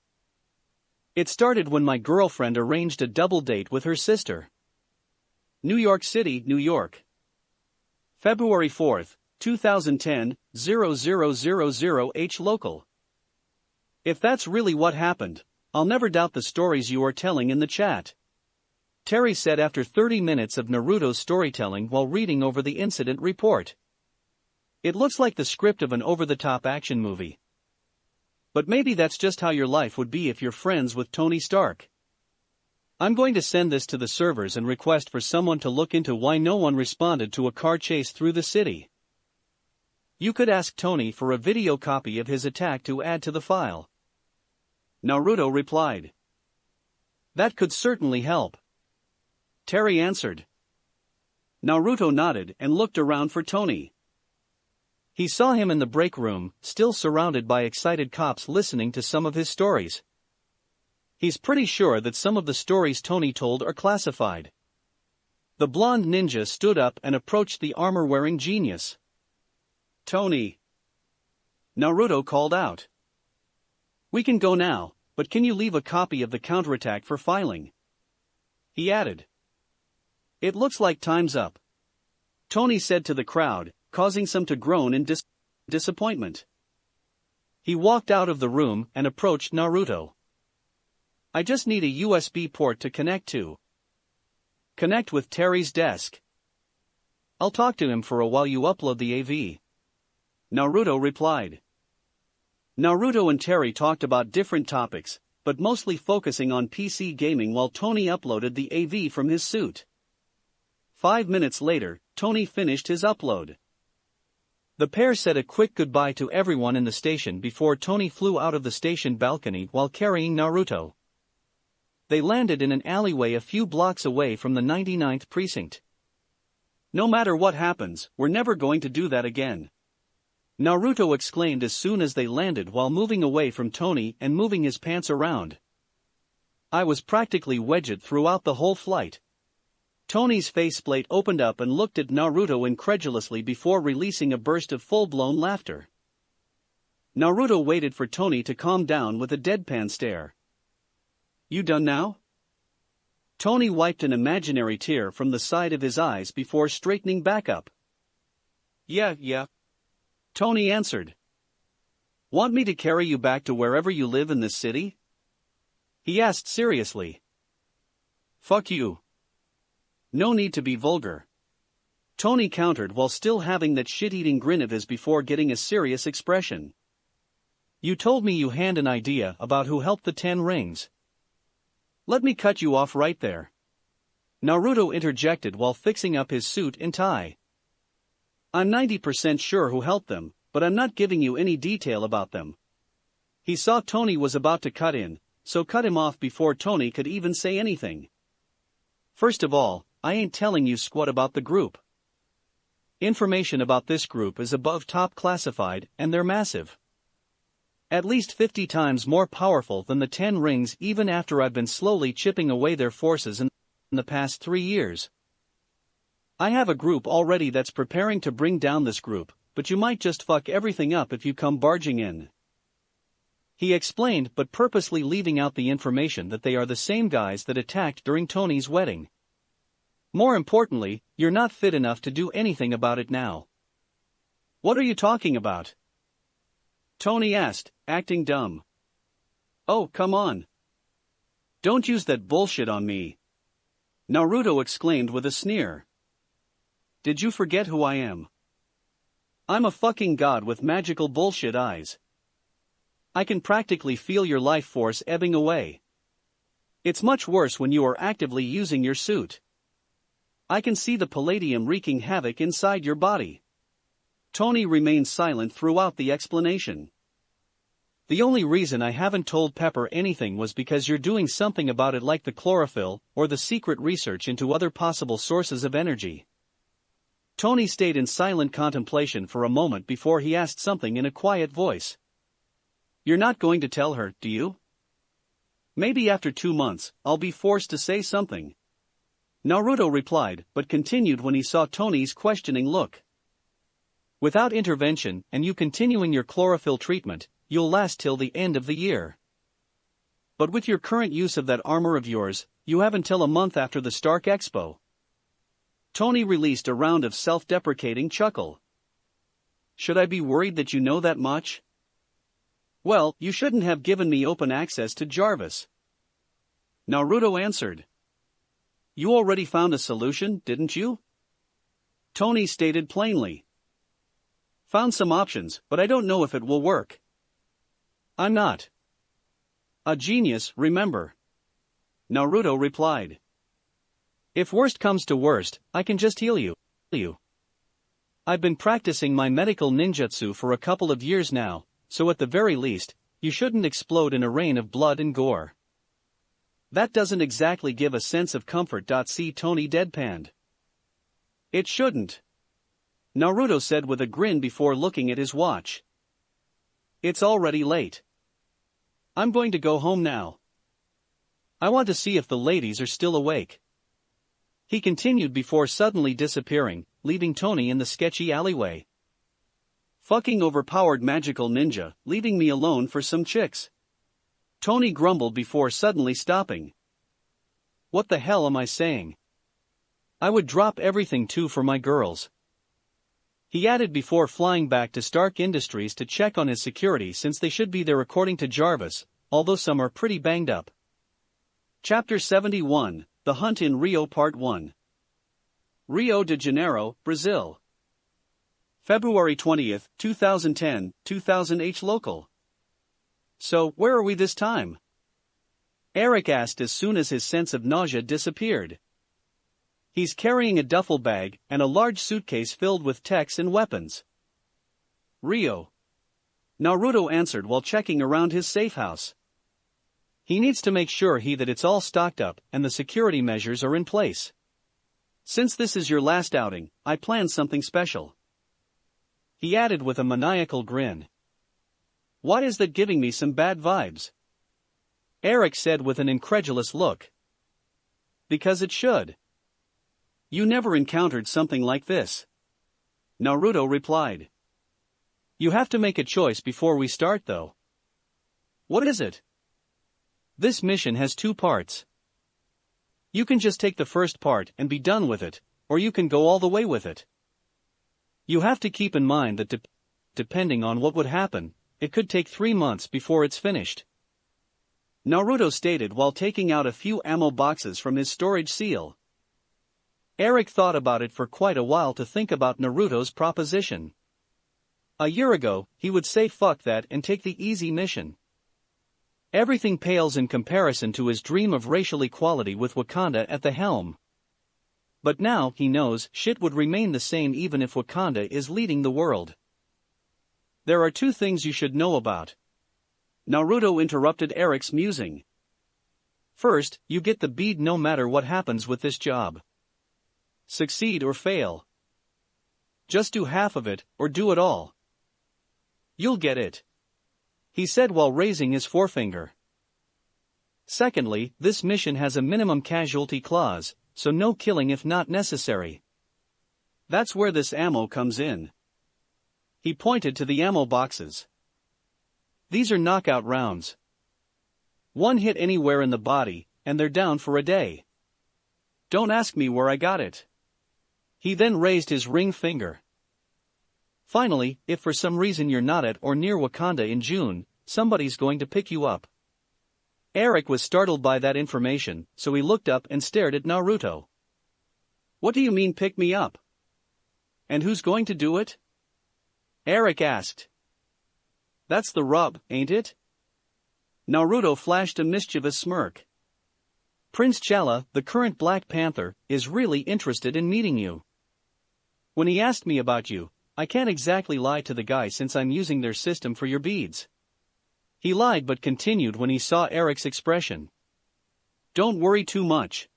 It started when my girlfriend arranged a double date with her sister. New York City, New York. February 4, 2010, 0000H local. If that's really what happened, I'll never doubt the stories you are telling in the chat. Terry said after 30 minutes of Naruto's storytelling while reading over the incident report. It looks like the script of an over-the-top action movie. But maybe that's just how your life would be if you're friends with Tony Stark. I'm going to send this to the servers and request for someone to look into why no one responded to a car chase through the city. You could ask Tony for a video copy of his attack to add to the file. Naruto replied. That could certainly help. Terry answered. Naruto nodded and looked around for Tony. He saw him in the break room, still surrounded by excited cops listening to some of his stories. He's pretty sure that some of the stories Tony told are classified. The blonde ninja stood up and approached the armor-wearing genius. Tony. Naruto called out. We can go now, but can you leave a copy of the counterattack for filing? He added. It looks like time's up. Tony said to the crowd, causing some to groan in disappointment. He walked out of the room and approached Naruto. I just need a USB port to connect to. Connect with Terry's desk. I'll talk to him for a while you upload the AV. Naruto replied. Naruto and Terry talked about different topics, but mostly focusing on PC gaming while Tony uploaded the AV from his suit. 5 minutes later, Tony finished his upload. The pair said a quick goodbye to everyone in the station before Tony flew out of the station balcony while carrying Naruto. They landed in an alleyway a few blocks away from the 99th precinct. No matter what happens, we're never going to do that again. Naruto exclaimed as soon as they landed while moving away from Tony and moving his pants around. I was practically wedged throughout the whole flight. Tony's faceplate opened up and looked at Naruto incredulously before releasing a burst of full-blown laughter. Naruto waited for Tony to calm down with a deadpan stare. You done now? Tony wiped an imaginary tear from the side of his eyes before straightening back up. Yeah. Tony answered. Want me to carry you back to wherever you live in this city? He asked seriously. Fuck you. No need to be vulgar. Tony countered while still having that shit-eating grin of his before getting a serious expression. You told me you had an idea about who helped the 10 rings. Let me cut you off right there. Naruto interjected while fixing up his suit and tie. I'm 90% sure who helped them, but I'm not giving you any detail about them. He saw Tony was about to cut in, so cut him off before Tony could even say anything. First of all, I ain't telling you squat about the group. Information about this group is above top classified and they're massive. At least 50 times more powerful than the 10 rings even after I've been slowly chipping away their forces in the past 3 years. I have a group already that's preparing to bring down this group, but you might just fuck everything up if you come barging in. He explained, but purposely leaving out the information that they are the same guys that attacked during Tony's wedding. More importantly, you're not fit enough to do anything about it now. What are you talking about? Tony asked, acting dumb. Oh, come on. Don't use that bullshit on me. Naruto exclaimed with a sneer. did you forget who I am? I'm a fucking god with magical bullshit eyes. I can practically feel your life force ebbing away. It's much worse when you are actively using your suit. I can see the palladium wreaking havoc inside your body. Tony remained silent throughout the explanation. The only reason I haven't told Pepper anything was because you're doing something about it, like the chlorophyll, or the secret research into other possible sources of energy. Tony stayed in silent contemplation for a moment before he asked something in a quiet voice. You're not going to tell her, do you? Maybe after 2 months, I'll be forced to say something. Naruto replied, but continued when he saw Tony's questioning look. Without intervention, and you continuing your chlorophyll treatment, you'll last till the end of the year. But with your current use of that armor of yours, you have until a month after the Stark Expo. Tony released a round of self-deprecating chuckle. Should I be worried that you know that much? Well, you shouldn't have given me open access to Jarvis. Naruto answered. You already found a solution, didn't you? Tony stated plainly. Found some options, but I don't know if it will work. I'm not a genius, remember. Naruto replied. If worst comes to worst, I can just heal you. I've been practicing my medical ninjutsu for a couple of years now, so at the very least, you shouldn't explode in a rain of blood and gore. That doesn't exactly give a sense of comfort. See, Tony deadpanned. It shouldn't, Naruto said with a grin before looking at his watch. It's already late. I'm going to go home now. I want to see if the ladies are still awake. He continued before suddenly disappearing, leaving Tony in the sketchy alleyway. Fucking overpowered magical ninja, leaving me alone for some chicks. Tony grumbled before suddenly stopping. What the hell am I saying? I would drop everything too for my girls. He added before flying back to Stark Industries to check on his security, since they should be there according to Jarvis, although some are pretty banged up. Chapter 71, The Hunt in Rio Part 1. Rio de Janeiro, Brazil. February 20th, 2010, 2000 local. So, where are we this time? Eric asked as soon as his sense of nausea disappeared. He's carrying a duffel bag and a large suitcase filled with techs and weapons. Rio. Naruto answered while checking around his safe house. He needs to make sure that it's all stocked up and the security measures are in place. Since this is your last outing, I planned something special. He added with a maniacal grin. Why is that giving me some bad vibes? Eric said with an incredulous look. Because it should. You never encountered something like this. Naruto replied. You have to make a choice before we start though. What is it? This mission has 2 parts. You can just take the first part and be done with it, or you can go all the way with it. You have to keep in mind that depending on what would happen, it could take 3 months before it's finished. Naruto stated while taking out a few ammo boxes from his storage seal. Eric thought about it for quite a while to think about Naruto's proposition. A year ago, he would say fuck that and take the easy mission. Everything pales in comparison to his dream of racial equality with Wakanda at the helm. But now, he knows, shit would remain the same even if Wakanda is leading the world. There are 2 things you should know about. Naruto interrupted Eric's musing. First, you get the bead no matter what happens with this job. Succeed or fail. Just do half of it, or do it all. You'll get it. He said while raising his forefinger. Secondly, this mission has a minimum casualty clause, so no killing if not necessary. That's where this ammo comes in. He pointed to the ammo boxes. These are knockout rounds. 1 hit anywhere in the body, and they're down for a day. Don't ask me where I got it. He then raised his ring finger. Finally, if for some reason you're not at or near Wakanda in June, somebody's going to pick you up. Eric was startled by that information, so he looked up and stared at Naruto. What do you mean pick me up? And who's going to do it? Eric asked. That's the rub, ain't it? Naruto flashed a mischievous smirk. Prince Chala, the current Black Panther, is really interested in meeting you. When he asked me about you, I can't exactly lie to the guy since I'm using their system for your beads. He lied but continued when he saw Eric's expression. Don't worry too much.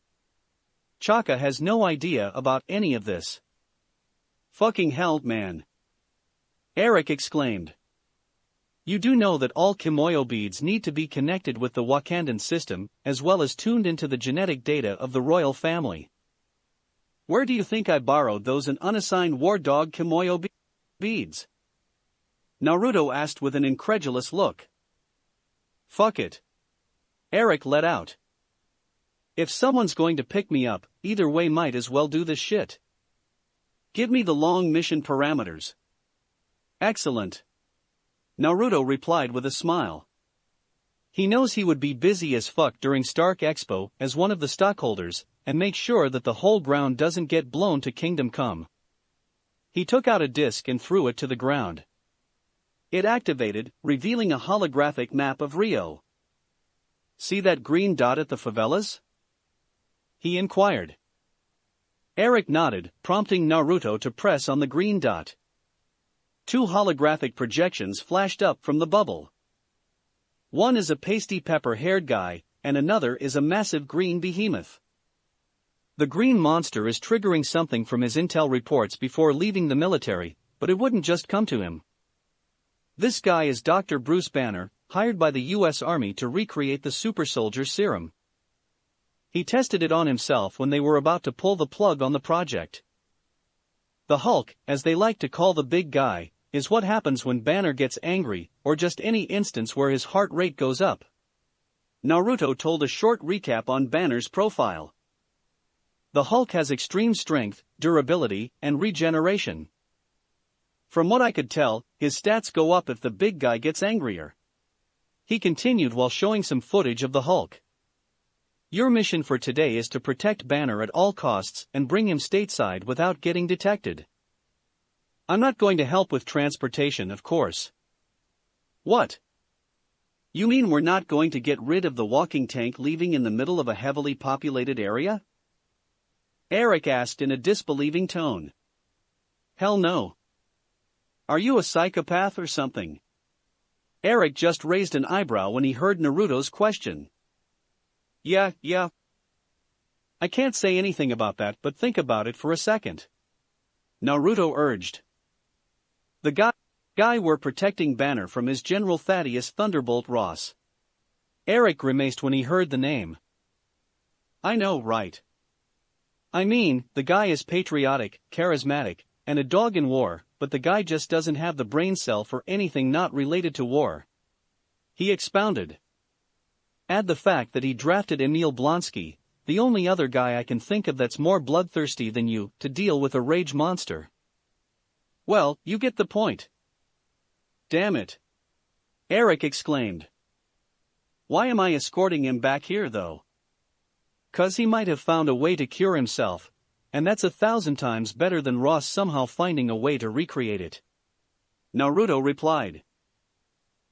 Chaka has no idea about any of this. Fucking hell, man. Eric exclaimed. You do know that all Kimoyo beads need to be connected with the Wakandan system, as well as tuned into the genetic data of the royal family. Where do you think I borrowed those unassigned war dog Kimoyo beads? Naruto asked with an incredulous look. Fuck it. Eric let out. If someone's going to pick me up, either way might as well do this shit. Give me the long mission parameters. Excellent. Naruto replied with a smile. He knows he would be busy as fuck during Stark Expo as one of the stockholders, and make sure that the whole ground doesn't get blown to Kingdom Come. He took out a disc and threw it to the ground. It activated, revealing a holographic map of Rio. See that green dot at the favelas? He inquired. Eric nodded, prompting Naruto to press on the green dot. 2 holographic projections flashed up from the bubble. One is a pasty pepper-haired guy, and another is a massive green behemoth. The green monster is triggering something from his intel reports before leaving the military, but it wouldn't just come to him. This guy is Dr. Bruce Banner, hired by the US Army to recreate the super soldier serum. He tested it on himself when they were about to pull the plug on the project. The Hulk, as they like to call the big guy, is what happens when Banner gets angry, or just any instance where his heart rate goes up. Naruto told a short recap on Banner's profile. The Hulk has extreme strength, durability, and regeneration. From what I could tell, his stats go up if the big guy gets angrier. He continued while showing some footage of the Hulk. Your mission for today is to protect Banner at all costs and bring him stateside without getting detected. I'm not going to help with transportation, of course. What? You mean we're not going to get rid of the walking tank leaving in the middle of a heavily populated area? Eric asked in a disbelieving tone. Hell no. Are you a psychopath or something? Eric just raised an eyebrow when he heard Naruto's question. Yeah. I can't say anything about that, but think about it for a second. Naruto urged. The guy we're protecting Banner from is General Thaddeus Thunderbolt Ross. Eric grimaced when he heard the name. I know, right? I mean, the guy is patriotic, charismatic, and a dog in war, but the guy just doesn't have the brain cell for anything not related to war. He expounded. Add the fact that he drafted Emil Blonsky, the only other guy I can think of that's more bloodthirsty than you, to deal with a rage monster. Well, you get the point. Damn it. Eric exclaimed. Why am I escorting him back here though? 'Cause he might have found a way to cure himself, and that's 1,000 times better than Ross somehow finding a way to recreate it. Naruto replied.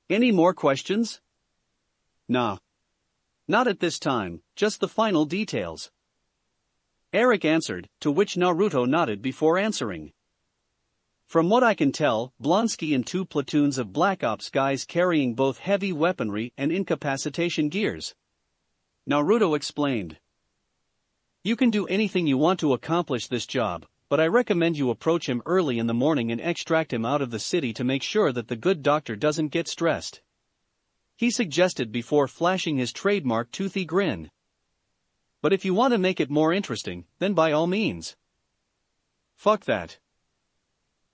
Any more questions? Nah. Not at this time, just the final details. Eric answered, to which Naruto nodded before answering. From what I can tell, Blonsky and 2 platoons of Black Ops guys carrying both heavy weaponry and incapacitation gears. Naruto explained. You can do anything you want to accomplish this job, but I recommend you approach him early in the morning and extract him out of the city to make sure that the good doctor doesn't get stressed. He suggested before flashing his trademark toothy grin. But if you want to make it more interesting, then by all means. Fuck that.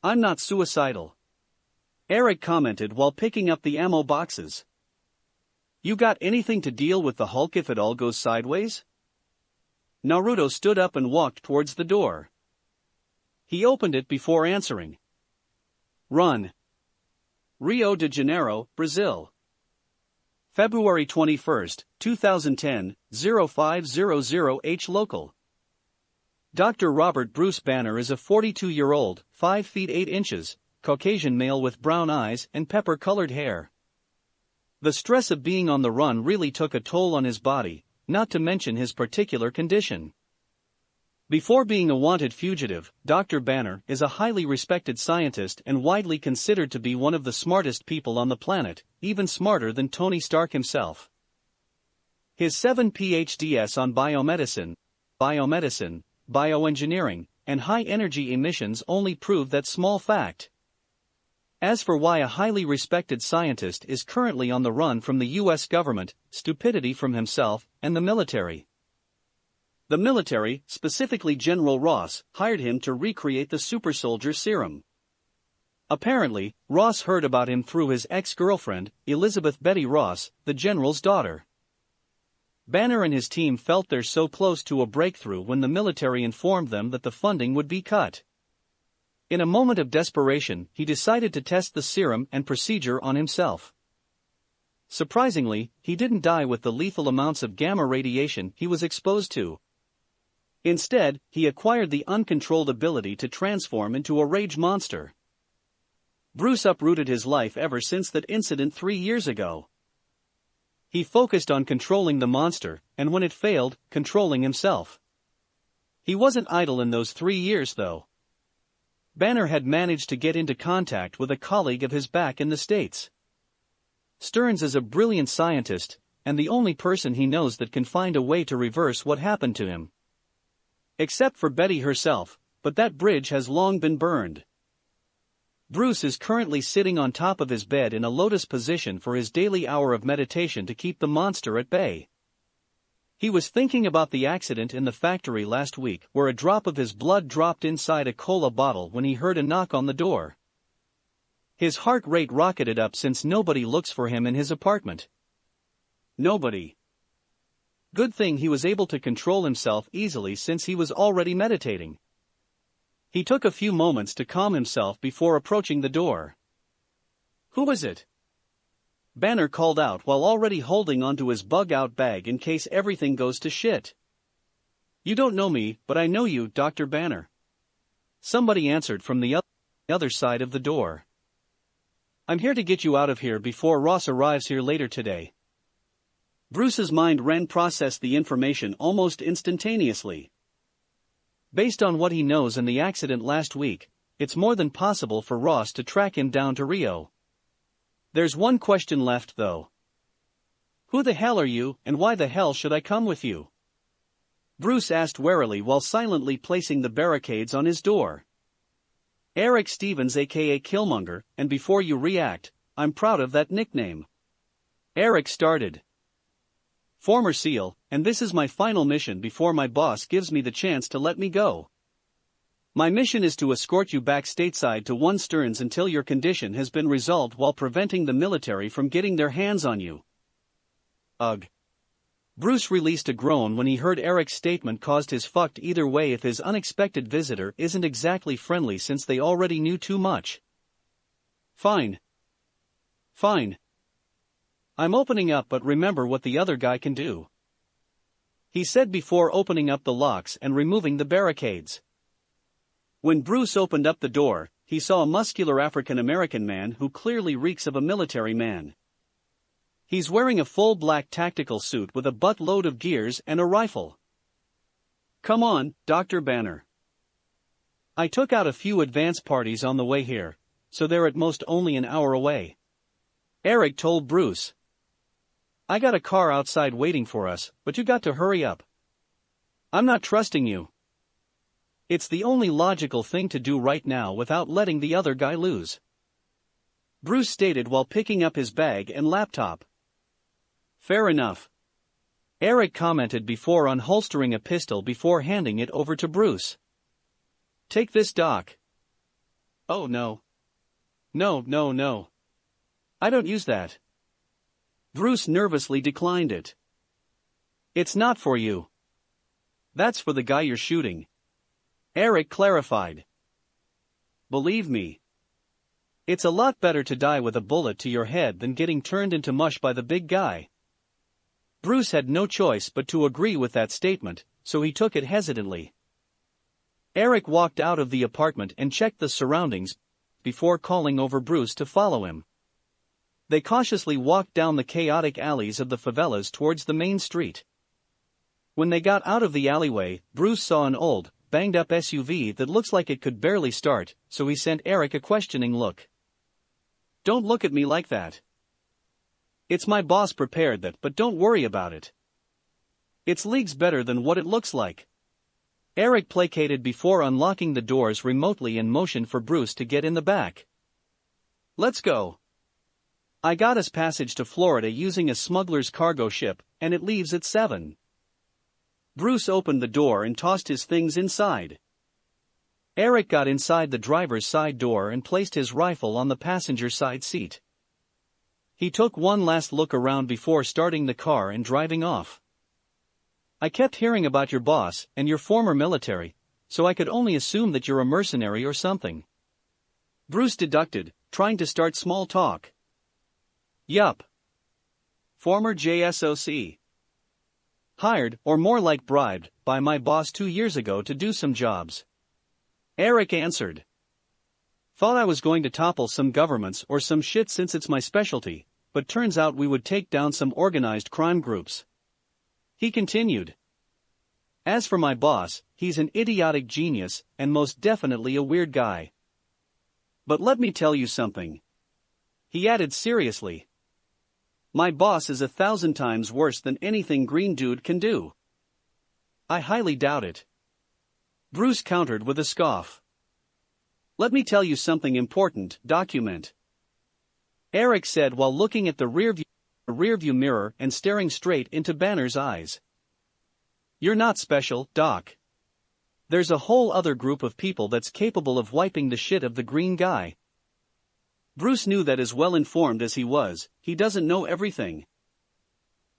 I'm not suicidal. Eric commented while picking up the ammo boxes. You got anything to deal with the Hulk if it all goes sideways? Naruto stood up and walked towards the door. He opened it before answering. Run. Rio de Janeiro, Brazil. February 21, 2010, 0500H local. Dr. Robert Bruce Banner is a 42-year-old, 5 feet 8 inches, Caucasian male with brown eyes and pepper-colored hair. The stress of being on the run really took a toll on his body, not to mention his particular condition. Before being a wanted fugitive, Dr. Banner is a highly respected scientist and widely considered to be one of the smartest people on the planet, even smarter than Tony Stark himself. His 7 PhDs on biomedicine, bioengineering, and high-energy emissions only prove that small fact. As for why a highly respected scientist is currently on the run from the US government, stupidity from himself, and the military. The military, specifically General Ross, hired him to recreate the supersoldier serum. Apparently, Ross heard about him through his ex-girlfriend, Elizabeth Betty Ross, the general's daughter. Banner and his team felt they're so close to a breakthrough when the military informed them that the funding would be cut. In a moment of desperation, he decided to test the serum and procedure on himself. Surprisingly, he didn't die with the lethal amounts of gamma radiation he was exposed to. Instead, he acquired the uncontrolled ability to transform into a rage monster. Bruce uprooted his life ever since that incident 3 years ago. He focused on controlling the monster, and when it failed, controlling himself. He wasn't idle in those 3 years though. Banner had managed to get into contact with a colleague of his back in the States. Stearns is a brilliant scientist, and the only person he knows that can find a way to reverse what happened to him. Except for Betty herself, but that bridge has long been burned. Bruce is currently sitting on top of his bed in a lotus position for his daily hour of meditation to keep the monster at bay. He was thinking about the accident in the factory last week where a drop of his blood dropped inside a cola bottle when he heard a knock on the door. His heart rate rocketed up since nobody looks for him in his apartment. Nobody. Good thing he was able to control himself easily since he was already meditating. He took a few moments to calm himself before approaching the door. "Who is it?" Banner called out while already holding onto his bug-out bag in case everything goes to shit. "You don't know me, but I know you, Dr. Banner." Somebody answered from the other side of the door. "I'm here to get you out of here before Ross arrives here later today." Bruce's mind processed the information almost instantaneously. Based on what he knows and the accident last week, it's more than possible for Ross to track him down to Rio. There's one question left though. "Who the hell are you, and why the hell should I come with you?" Bruce asked warily while silently placing the barricades on his door. "Eric Stevens aka Killmonger, and before you react, I'm proud of that nickname." Eric started. "Former SEAL, and this is my final mission before my boss gives me the chance to let me go. My mission is to escort you back stateside to one Stearns until your condition has been resolved while preventing the military from getting their hands on you." Ugh. Bruce released a groan when he heard Eric's statement caused his fucked either way if his unexpected visitor isn't exactly friendly since they already knew too much. Fine. I'm opening up, but remember what the other guy can do," he said before opening up the locks and removing the barricades. When Bruce opened up the door, he saw a muscular African-American man who clearly reeks of a military man. He's wearing a full black tactical suit with a buttload of gears and a rifle. "Come on, Dr. Banner. I took out a few advance parties on the way here, so they're at most only an hour away," Eric told Bruce. "I got a car outside waiting for us, but you got to hurry up. I'm not trusting you. It's the only logical thing to do right now without letting the other guy lose," Bruce stated while picking up his bag and laptop. "Fair enough," Eric commented before unholstering a pistol before handing it over to Bruce. "Take this, Doc." "Oh no. No. I don't use that." Bruce nervously declined it. "It's not for you. That's for the guy you're shooting," Eric clarified. "Believe me, it's a lot better to die with a bullet to your head than getting turned into mush by the big guy." Bruce had no choice but to agree with that statement, so he took it hesitantly. Eric walked out of the apartment and checked the surroundings before calling over Bruce to follow him. They cautiously walked down the chaotic alleys of the favelas towards the main street. When they got out of the alleyway, Bruce saw an old, banged-up SUV that looks like it could barely start, so he sent Eric a questioning look. "Don't look at me like that. It's my boss prepared that, but don't worry about it. It's leagues better than what it looks like." Eric placated before unlocking the doors remotely and motioned for Bruce to get in the back. "Let's go. I got us passage to Florida using a smuggler's cargo ship, and it leaves at 7. Bruce opened the door and tossed his things inside. Eric got inside the driver's side door and placed his rifle on the passenger side seat. He took one last look around before starting the car and driving off. "I kept hearing about your boss and your former military, so I could only assume that you're a mercenary or something." Bruce deducted, trying to start small talk. "Yup. Former JSOC. Hired, or more like bribed, by my boss 2 years ago to do some jobs." Eric answered. "Thought I was going to topple some governments or some shit since it's my specialty, but turns out we would take down some organized crime groups." He continued. "As for my boss, he's an idiotic genius, and most definitely a weird guy. But let me tell you something." He added seriously. "My boss is 1,000 times worse than anything Green Dude can do." "I highly doubt it." Bruce countered with a scoff. "Let me tell you something important, document," Eric said while looking at the rearview mirror and staring straight into Banner's eyes. "You're not special, Doc. There's a whole other group of people that's capable of wiping the shit of the green guy." Bruce knew that as well informed as he was, he doesn't know everything.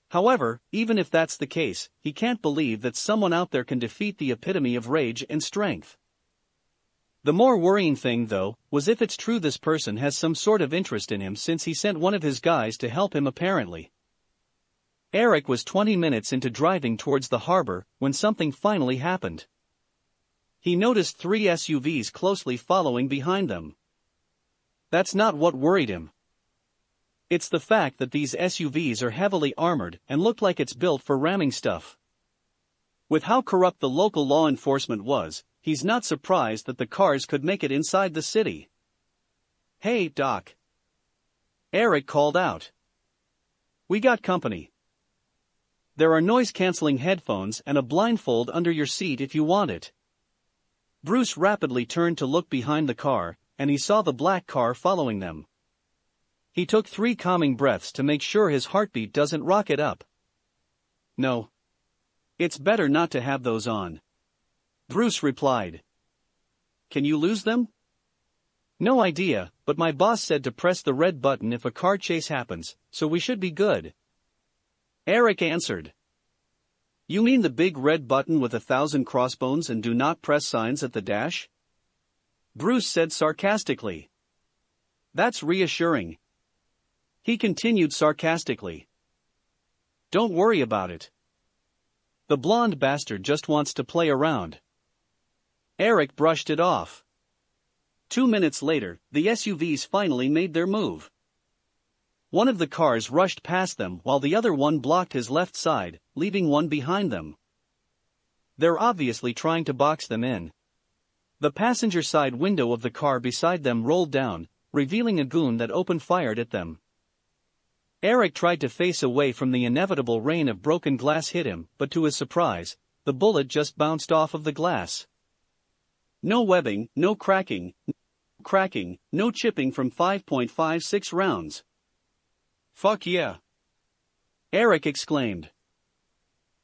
However, even if that's the case, he can't believe that someone out there can defeat the epitome of rage and strength. The more worrying thing, though, was if it's true this person has some sort of interest in him since he sent one of his guys to help him apparently. Eric was 20 minutes into driving towards the harbor when something finally happened. He noticed 3 SUVs closely following behind them. That's not what worried him. It's the fact that these SUVs are heavily armored and look like it's built for ramming stuff. With how corrupt the local law enforcement was, he's not surprised that the cars could make it inside the city. "Hey, Doc," Eric called out. "We got company. There are noise-canceling headphones and a blindfold under your seat if you want it." Bruce rapidly turned to look behind the car, and he saw the black car following them. He took 3 calming breaths to make sure his heartbeat doesn't rocket up. "No. It's better not to have those on," Bruce replied. "Can you lose them?" "No idea, but my boss said to press the red button if a car chase happens, so we should be good," Eric answered. "You mean the big red button with 1,000 crossbones and do not press signs at the dash?" Bruce said sarcastically. "That's reassuring." He continued sarcastically. "Don't worry about it. The blonde bastard just wants to play around." Eric brushed it off. 2 minutes later, the SUVs finally made their move. One of the cars rushed past them while the other one blocked his left side, leaving one behind them. They're obviously trying to box them in. The passenger side window of the car beside them rolled down, revealing a goon that opened fire at them. Eric tried to face away from the inevitable rain of broken glass hit him, but to his surprise, the bullet just bounced off of the glass. No webbing, no cracking, no chipping from 5.56 rounds. "Fuck yeah!" Eric exclaimed.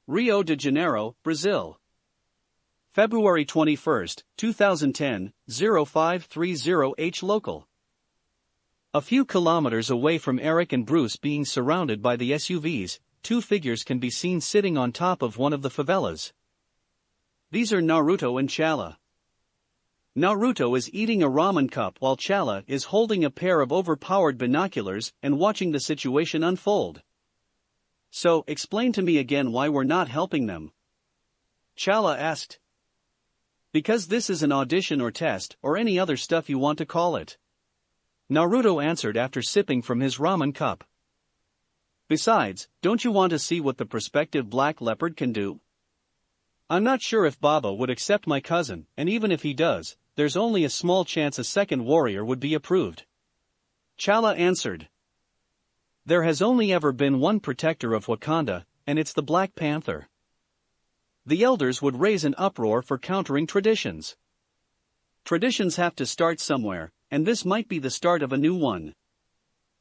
Rio de Janeiro, Brazil. February 21, 2010, 0530H local. A few kilometers away from Eric and Bruce being surrounded by the SUVs, 2 figures can be seen sitting on top of one of the favelas. These are Naruto and Chala. Naruto is eating a ramen cup while Chala is holding a pair of overpowered binoculars and watching the situation unfold. "So, explain to me again why we're not helping them," Chala asked. Because this is an audition or test or any other stuff you want to call it. Naruto answered after sipping from his ramen cup. Besides, don't you want to see what the prospective black leopard can do? I'm not sure if Baba would accept my cousin, and even if he does, there's only a small chance a second warrior would be approved. Chala answered. There has only ever been one protector of Wakanda, and it's the Black Panther. The elders would raise an uproar for countering traditions. Traditions have to start somewhere, and this might be the start of a new one.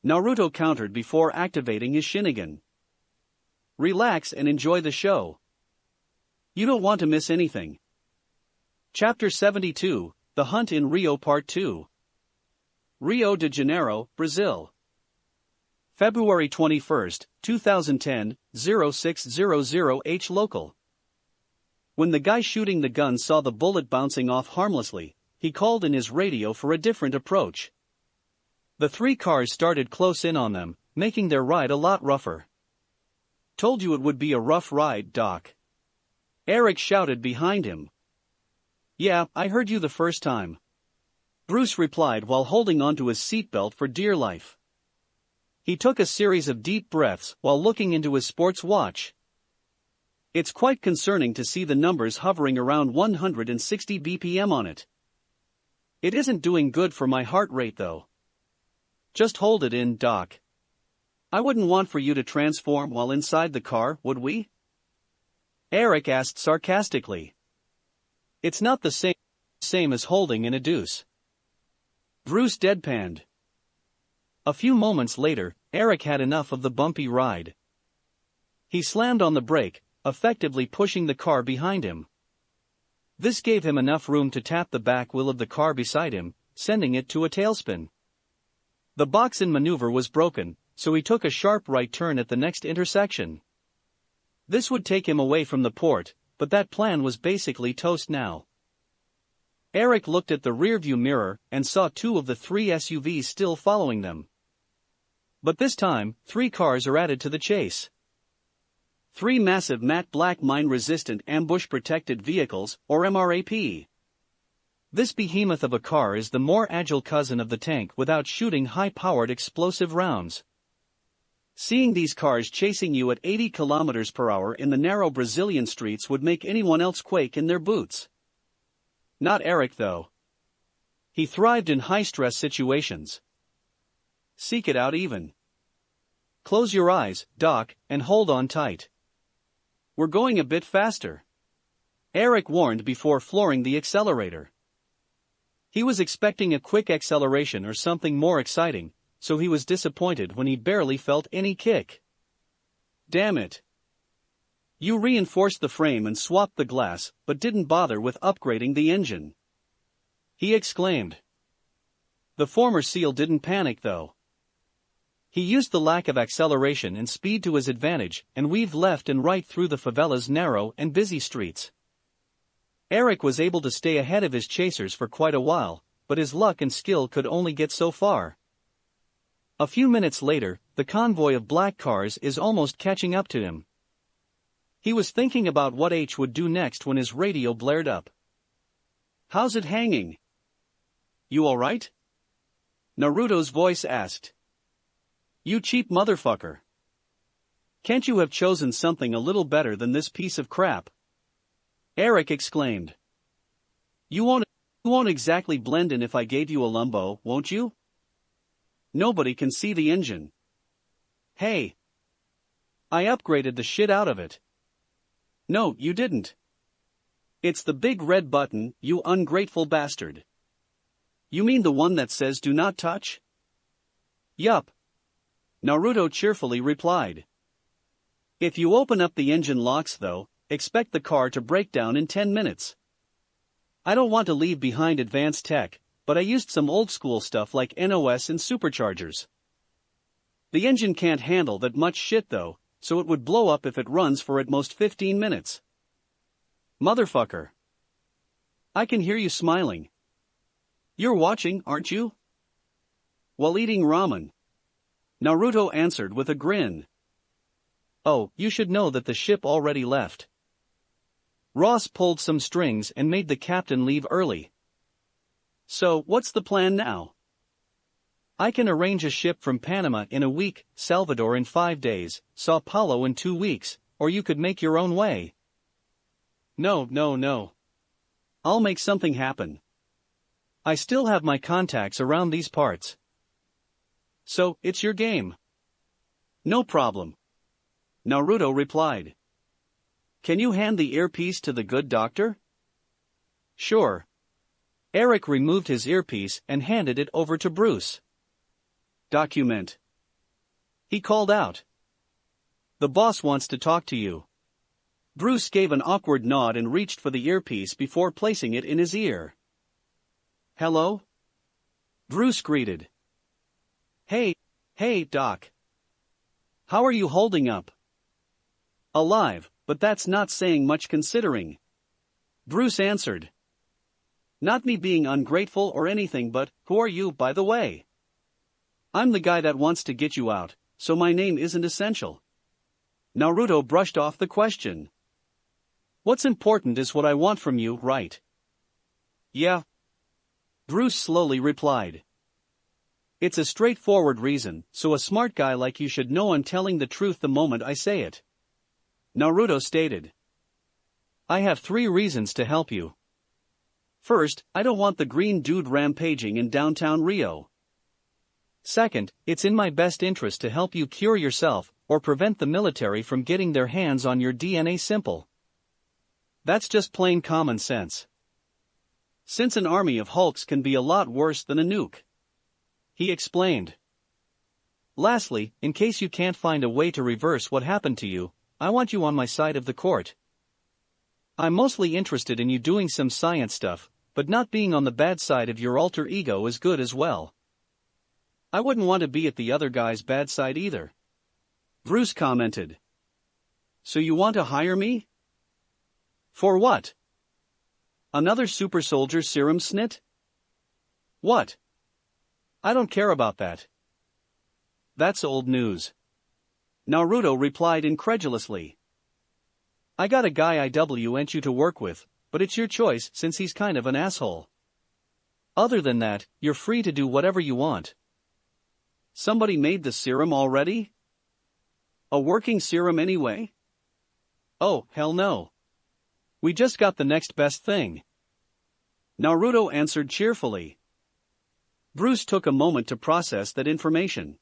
Naruto countered before activating his Sharingan. Relax and enjoy the show. You don't want to miss anything. Chapter 72, The Hunt in Rio Part 2. Rio de Janeiro, Brazil. February 21, 2010, 0600H local. When the guy shooting the gun saw the bullet bouncing off harmlessly, he called in his radio for a different approach. The three cars started close in on them, making their ride a lot rougher. Told you it would be a rough ride, Doc. Eric shouted behind him. Yeah, I heard you the first time. Bruce replied while holding onto his seatbelt for dear life. He took a series of deep breaths while looking into his sports watch. It's quite concerning to see the numbers hovering around 160 BPM on it. It isn't doing good for my heart rate though. Just hold it in, Doc. I wouldn't want for you to transform while inside the car, would we? Eric asked sarcastically. It's not the same as holding in a deuce. Bruce deadpanned. A few moments later, Eric had enough of the bumpy ride. He slammed on the brake, effectively pushing the car behind him. This gave him enough room to tap the back wheel of the car beside him, sending it to a tailspin. The box-in maneuver was broken, so he took a sharp right turn at the next intersection. This would take him away from the port, but that plan was basically toast now. Eric looked at the rearview mirror and saw two of the three SUVs still following them. But this time, three cars are added to the chase. Three massive matte black mine-resistant ambush-protected vehicles, or MRAP. This behemoth of a car is the more agile cousin of the tank without shooting high-powered explosive rounds. Seeing these cars chasing you at 80 km per hour in the narrow Brazilian streets would make anyone else quake in their boots. Not Eric though. He thrived in high-stress situations. Seek it out even. Close your eyes, Doc, and hold on tight. We're going a bit faster. Eric warned before flooring the accelerator. He was expecting a quick acceleration or something more exciting, so he was disappointed when he barely felt any kick. Damn it. You reinforced the frame and swapped the glass, but didn't bother with upgrading the engine. He exclaimed. The former SEAL didn't panic though. He used the lack of acceleration and speed to his advantage and weaved left and right through the favela's narrow and busy streets. Eric was able to stay ahead of his chasers for quite a while, but his luck and skill could only get so far. A few minutes later, the convoy of black cars is almost catching up to him. He was thinking about what H would do next when his radio blared up. How's it hanging? You alright? Naruto's voice asked. You cheap motherfucker. Can't you have chosen something a little better than this piece of crap? Eric exclaimed. You won't exactly blend in if I gave you a Lumbo, won't you? Nobody can see the engine. Hey. I upgraded the shit out of it. No, you didn't. It's the big red button, you ungrateful bastard. You mean the one that says do not touch? Yup. Naruto cheerfully replied. If you open up the engine locks though, expect the car to break down in 10 minutes. I don't want to leave behind advanced tech, but I used some old school stuff like NOS and superchargers. The engine can't handle that much shit though, so it would blow up if it runs for at most 15 minutes. Motherfucker. I can hear you smiling. You're watching, aren't you? While eating ramen. Naruto answered with a grin. Oh, you should know that the ship already left. Ross pulled some strings and made the captain leave early. So, what's the plan now? I can arrange a ship from Panama in a week, Salvador in 5 days, Sao Paulo in 2 weeks, or you could make your own way. No. I'll make something happen. I still have my contacts around these parts. So, it's your game. No problem. Naruto replied. Can you hand the earpiece to the good doctor? Sure. Eric removed his earpiece and handed it over to Bruce. Document. He called out. The boss wants to talk to you. Bruce gave an awkward nod and reached for the earpiece before placing it in his ear. Hello? Bruce greeted. Hey, Doc. How are you holding up? Alive, but that's not saying much considering. Bruce answered. Not me being ungrateful or anything, but who are you, by the way? I'm the guy that wants to get you out, so my name isn't essential. Naruto brushed off the question. What's important is what I want from you, right? Yeah. Bruce slowly replied. It's a straightforward reason, so a smart guy like you should know I'm telling the truth the moment I say it. Naruto stated. I have 3 reasons to help you. First, I don't want the green dude rampaging in downtown Rio. Second, it's in my best interest to help you cure yourself, or prevent the military from getting their hands on your DNA. Simple. That's just plain common sense. Since an army of Hulks can be a lot worse than a nuke. He explained. Lastly, in case you can't find a way to reverse what happened to you, I want you on my side of the court. I'm mostly interested in you doing some science stuff, but not being on the bad side of your alter ego is good as well. I wouldn't want to be at the other guy's bad side either. Bruce commented. So you want to hire me? For what? Another super soldier serum snit? What? I don't care about that. That's old news. Naruto replied incredulously. I got a guy I want you to work with, but it's your choice since he's kind of an asshole. Other than that, you're free to do whatever you want. Somebody made the serum already? A working serum anyway? Oh, hell no. We just got the next best thing. Naruto answered cheerfully. Bruce took a moment to process that information.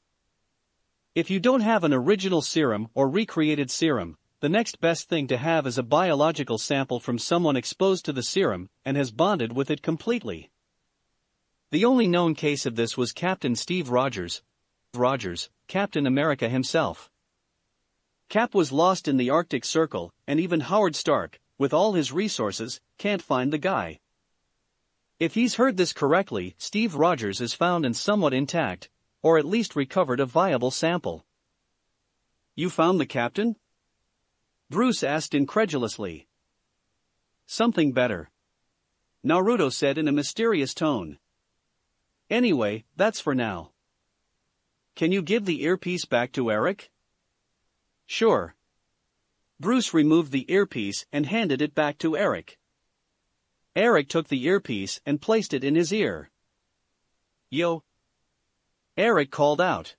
If you don't have an original serum or recreated serum, the next best thing to have is a biological sample from someone exposed to the serum and has bonded with it completely. The only known case of this was Captain Steve Rogers, Captain America himself. Cap was lost in the Arctic Circle, and even Howard Stark, with all his resources, can't find the guy. If he's heard this correctly, Steve Rogers is found and somewhat intact, or at least recovered a viable sample. You found the captain? Bruce asked incredulously. Something better. Naruto said in a mysterious tone. Anyway, that's for now. Can you give the earpiece back to Eric? Sure. Bruce removed the earpiece and handed it back to Eric. Eric took the earpiece and placed it in his ear. Yo! Eric called out.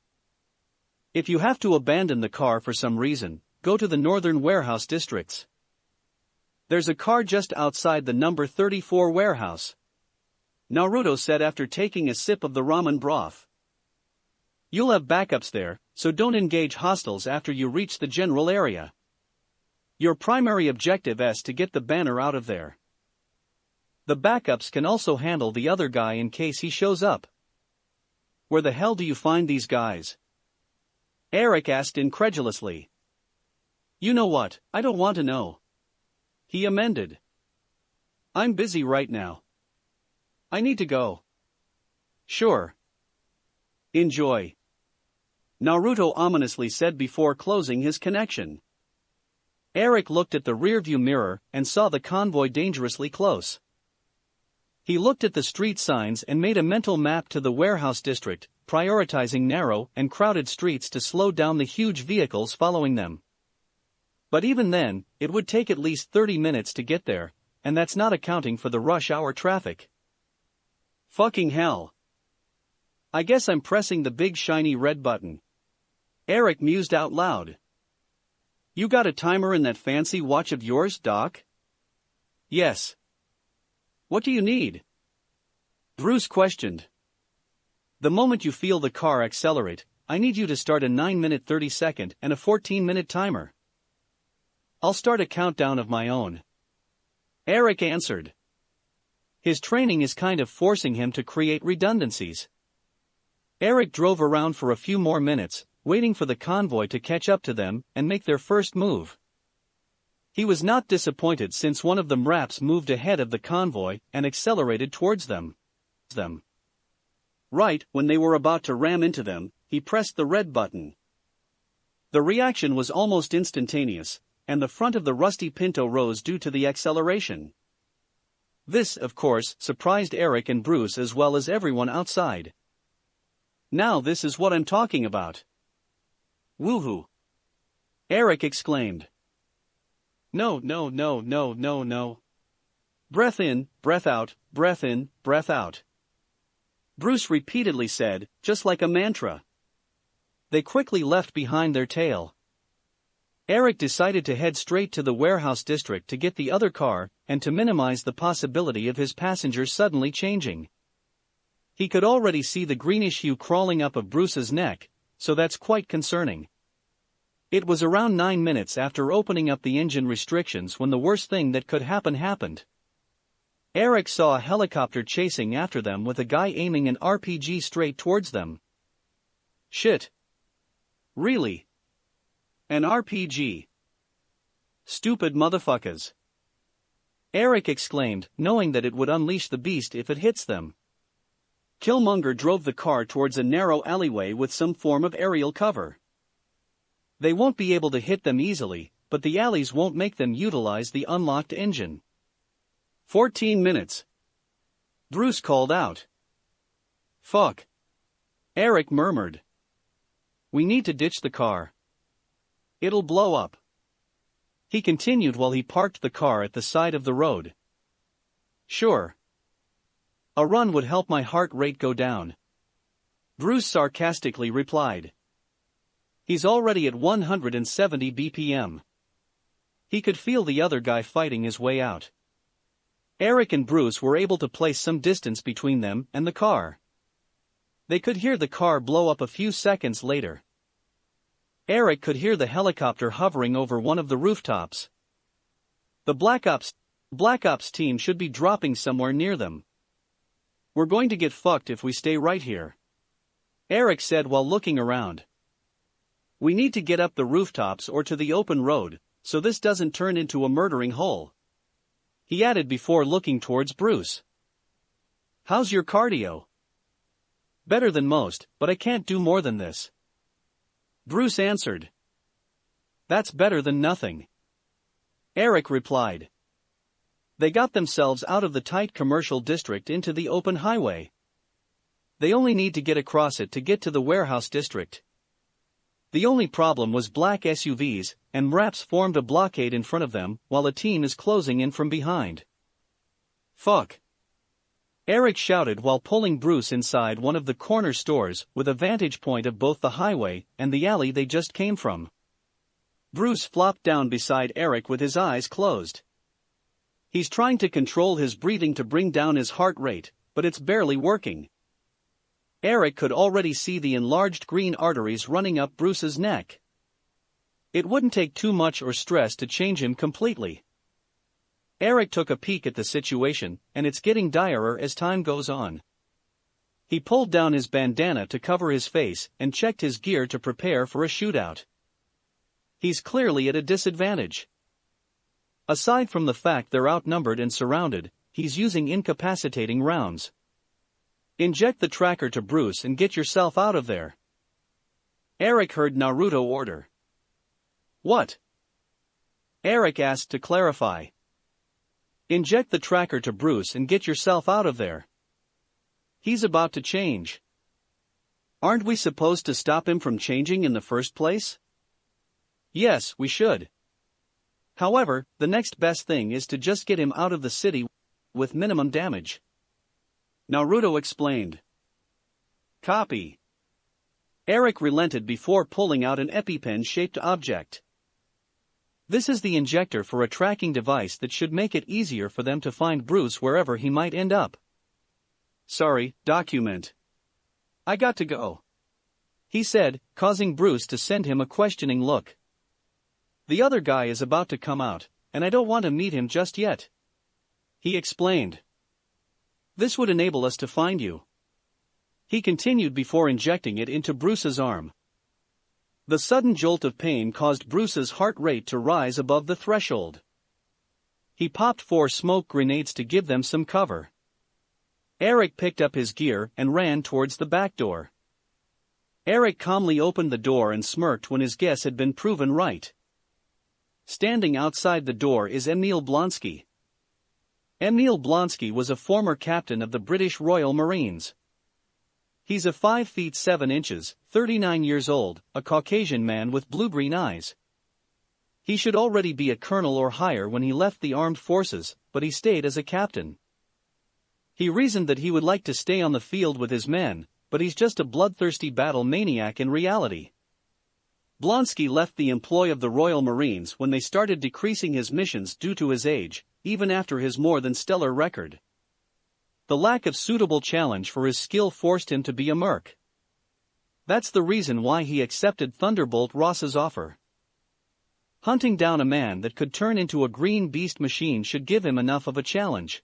If you have to abandon the car for some reason, go to the northern warehouse districts. There's a car just outside the number 34 warehouse. Naruto said after taking a sip of the ramen broth. You'll have backups there, so don't engage hostiles after you reach the general area. Your primary objective is to get the banner out of there. The backups can also handle the other guy in case he shows up. Where the hell do you find these guys? Eric asked incredulously. You know what, I don't want to know. He amended. I'm busy right now. I need to go. Sure. Enjoy. Naruto ominously said before closing his connection. Eric looked at the rearview mirror and saw the convoy dangerously close. He looked at the street signs and made a mental map to the warehouse district, prioritizing narrow and crowded streets to slow down the huge vehicles following them. But even then, it would take at least 30 minutes to get there, and that's not accounting for the rush hour traffic. Fucking hell. I guess I'm pressing the big shiny red button. Eric mused out loud. You got a timer in that fancy watch of yours, Doc? Yes. What do you need? Bruce questioned. The moment you feel the car accelerate, I need you to start a 9-minute 30-second and a 14-minute timer. I'll start a countdown of my own. Eric answered. His training is kind of forcing him to create redundancies. Eric drove around for a few more minutes, waiting for the convoy to catch up to them and make their first move. He was not disappointed since one of the MRAPs moved ahead of the convoy and accelerated towards them. Right when they were about to ram into them, he pressed the red button. The reaction was almost instantaneous, and the front of the rusty Pinto rose due to the acceleration. This, of course, surprised Eric and Bruce as well as everyone outside. Now this is what I'm talking about. Woohoo! Eric exclaimed. No. Breath in, breath out, breath in, breath out. Bruce repeatedly said, just like a mantra. They quickly left behind their tail. Eric decided to head straight to the warehouse district to get the other car and to minimize the possibility of his passengers suddenly changing. He could already see the greenish hue crawling up of Bruce's neck, so that's quite concerning. It was around 9 minutes after opening up the engine restrictions when the worst thing that could happen happened. Eric saw a helicopter chasing after them with a guy aiming an RPG straight towards them. Shit. Really? An RPG? Stupid motherfuckers. Eric exclaimed, knowing that it would unleash the beast if it hits them. Killmonger drove the car towards a narrow alleyway with some form of aerial cover. They won't be able to hit them easily, but the alleys won't make them utilize the unlocked engine. 14 minutes. Bruce called out. Fuck. Eric murmured. We need to ditch the car. It'll blow up. He continued while he parked the car at the side of the road. Sure. A run would help my heart rate go down. Bruce sarcastically replied. He's already at 170 BPM. He could feel the other guy fighting his way out. Eric and Bruce were able to place some distance between them and the car. They could hear the car blow up a few seconds later. Eric could hear the helicopter hovering over one of the rooftops. The Black Ops team should be dropping somewhere near them. We're going to get fucked if we stay right here, Eric said while looking around. We need to get up the rooftops or to the open road, so this doesn't turn into a murdering hole. He added before looking towards Bruce. How's your cardio? Better than most, but I can't do more than this. Bruce answered. That's better than nothing. Eric replied. They got themselves out of the tight commercial district into the open highway. They only need to get across it to get to the warehouse district. The only problem was black SUVs, and MRAPs formed a blockade in front of them while a team is closing in from behind. Fuck. Eric shouted while pulling Bruce inside one of the corner stores with a vantage point of both the highway and the alley they just came from. Bruce flopped down beside Eric with his eyes closed. He's trying to control his breathing to bring down his heart rate, but it's barely working. Eric could already see the enlarged green arteries running up Bruce's neck. It wouldn't take too much or stress to change him completely. Eric took a peek at the situation, and it's getting direr as time goes on. He pulled down his bandana to cover his face and checked his gear to prepare for a shootout. He's clearly at a disadvantage. Aside from the fact they're outnumbered and surrounded, he's using incapacitating rounds. Inject the tracker to Bruce and get yourself out of there. Eric heard Naruto order. What? Eric asked to clarify. Inject the tracker to Bruce and get yourself out of there. He's about to change. Aren't we supposed to stop him from changing in the first place? Yes, we should. However, the next best thing is to just get him out of the city with minimum damage. Naruto explained. Copy. Eric relented before pulling out an EpiPen-shaped object. This is the injector for a tracking device that should make it easier for them to find Bruce wherever he might end up. Sorry, document. I got to go, he said, causing Bruce to send him a questioning look. The other guy is about to come out, and I don't want to meet him just yet, he explained. This would enable us to find you, he continued before injecting it into Bruce's arm. The sudden jolt of pain caused Bruce's heart rate to rise above the threshold. He popped 4 smoke grenades to give them some cover. Eric picked up his gear and ran towards the back door. Eric calmly opened the door and smirked when his guess had been proven right. Standing outside the door is Emil Blonsky. Emil Blonsky was a former captain of the British Royal Marines. He's a 5 feet 7 inches, 39 years old, a Caucasian man with blue-green eyes. He should already be a colonel or higher when he left the armed forces, but he stayed as a captain. He reasoned that he would like to stay on the field with his men, but he's just a bloodthirsty battle maniac in reality. Blonsky left the employ of the Royal Marines when they started decreasing his missions due to his age, even after his more than stellar record. The lack of suitable challenge for his skill forced him to be a merc. That's the reason why he accepted Thunderbolt Ross's offer. Hunting down a man that could turn into a green beast machine should give him enough of a challenge.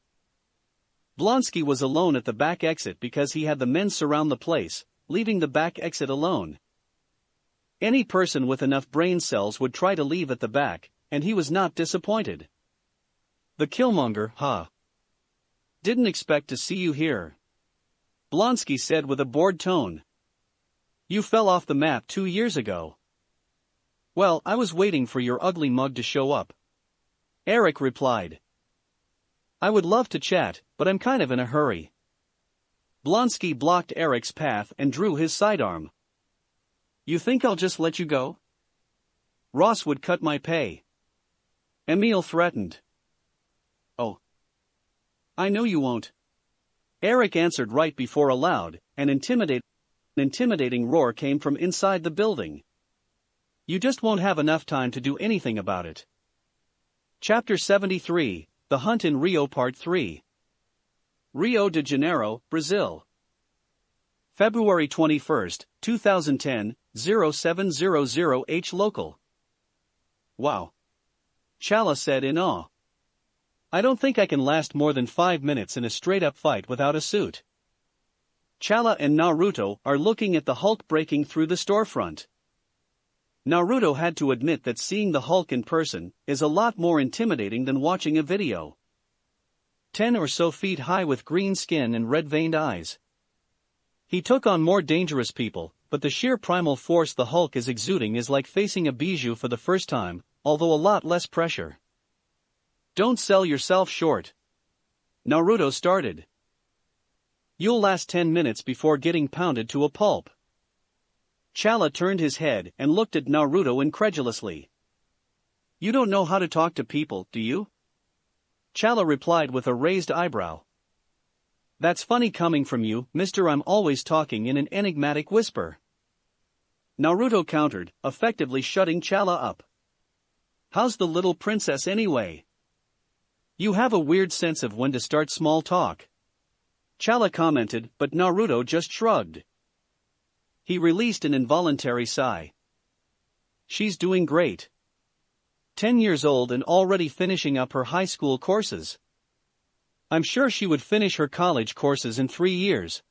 Blonsky was alone at the back exit because he had the men surround the place, leaving the back exit alone. Any person with enough brain cells would try to leave at the back, and he was not disappointed. The Killmonger, huh? Didn't expect to see you here, Blonsky said with a bored tone. You fell off the map 2 years ago. Well, I was waiting for your ugly mug to show up, Eric replied. I would love to chat, but I'm kind of in a hurry. Blonsky blocked Eric's path and drew his sidearm. You think I'll just let you go? Ross would cut my pay, Emil threatened. Oh. I know you won't, Eric answered right before a loud and intimidating roar came from inside the building. You just won't have enough time to do anything about it. Chapter 73, The Hunt in Rio Part 3. Rio de Janeiro, Brazil. February 21, 2010, 0700H local. Wow, Chala said in awe. I don't think I can last more than 5 minutes in a straight-up fight without a suit. Chala and Naruto are looking at the Hulk breaking through the storefront. Naruto had to admit that seeing the Hulk in person is a lot more intimidating than watching a video. 10 or so feet high with green skin and red-veined eyes. He took on more dangerous people, but the sheer primal force the Hulk is exuding is like facing a bijou for the first time, although a lot less pressure. Don't sell yourself short, Naruto started. You'll last 10 minutes before getting pounded to a pulp. Chala turned his head and looked at Naruto incredulously. You don't know how to talk to people, do you? Chala replied with a raised eyebrow. That's funny coming from you, mister. I'm always talking in an enigmatic whisper. Naruto countered, effectively shutting Chala up. How's the little princess anyway? You have a weird sense of when to start small talk, Chala commented, but Naruto just shrugged. He released an involuntary sigh. She's doing great. 10 years old and already finishing up her high school courses. I'm sure she would finish her college courses in 3 years.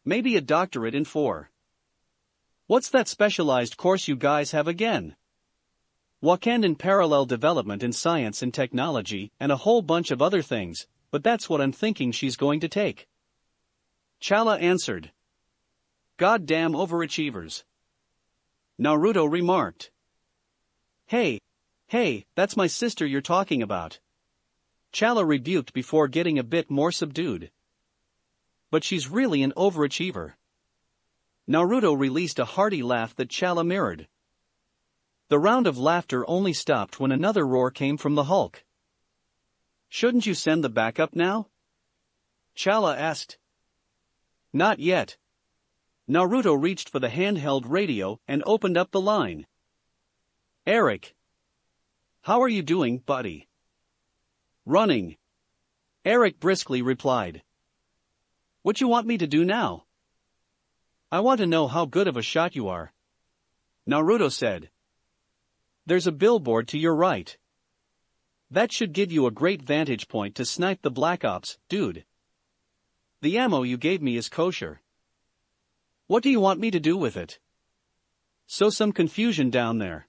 Maybe a doctorate in 4. What's that specialized course you guys have again? Wakandan parallel development in science and technology and a whole bunch of other things, but that's what I'm thinking she's going to take. Chala answered. Goddamn overachievers, Naruto remarked. Hey, that's my sister you're talking about, Chala rebuked before getting a bit more subdued. But she's really an overachiever. Naruto released a hearty laugh that Chala mirrored. The round of laughter only stopped when another roar came from the Hulk. Shouldn't you send the backup now? Chala asked. Not yet. Naruto reached for the handheld radio and opened up the line. Eric. How are you doing, buddy? Running. Eric briskly replied. What you want me to do now? I want to know how good of a shot you are. Naruto said. There's a billboard to your right. That should give you a great vantage point to snipe the Black Ops, dude. The ammo you gave me is kosher. What do you want me to do with it? Sow some confusion down there.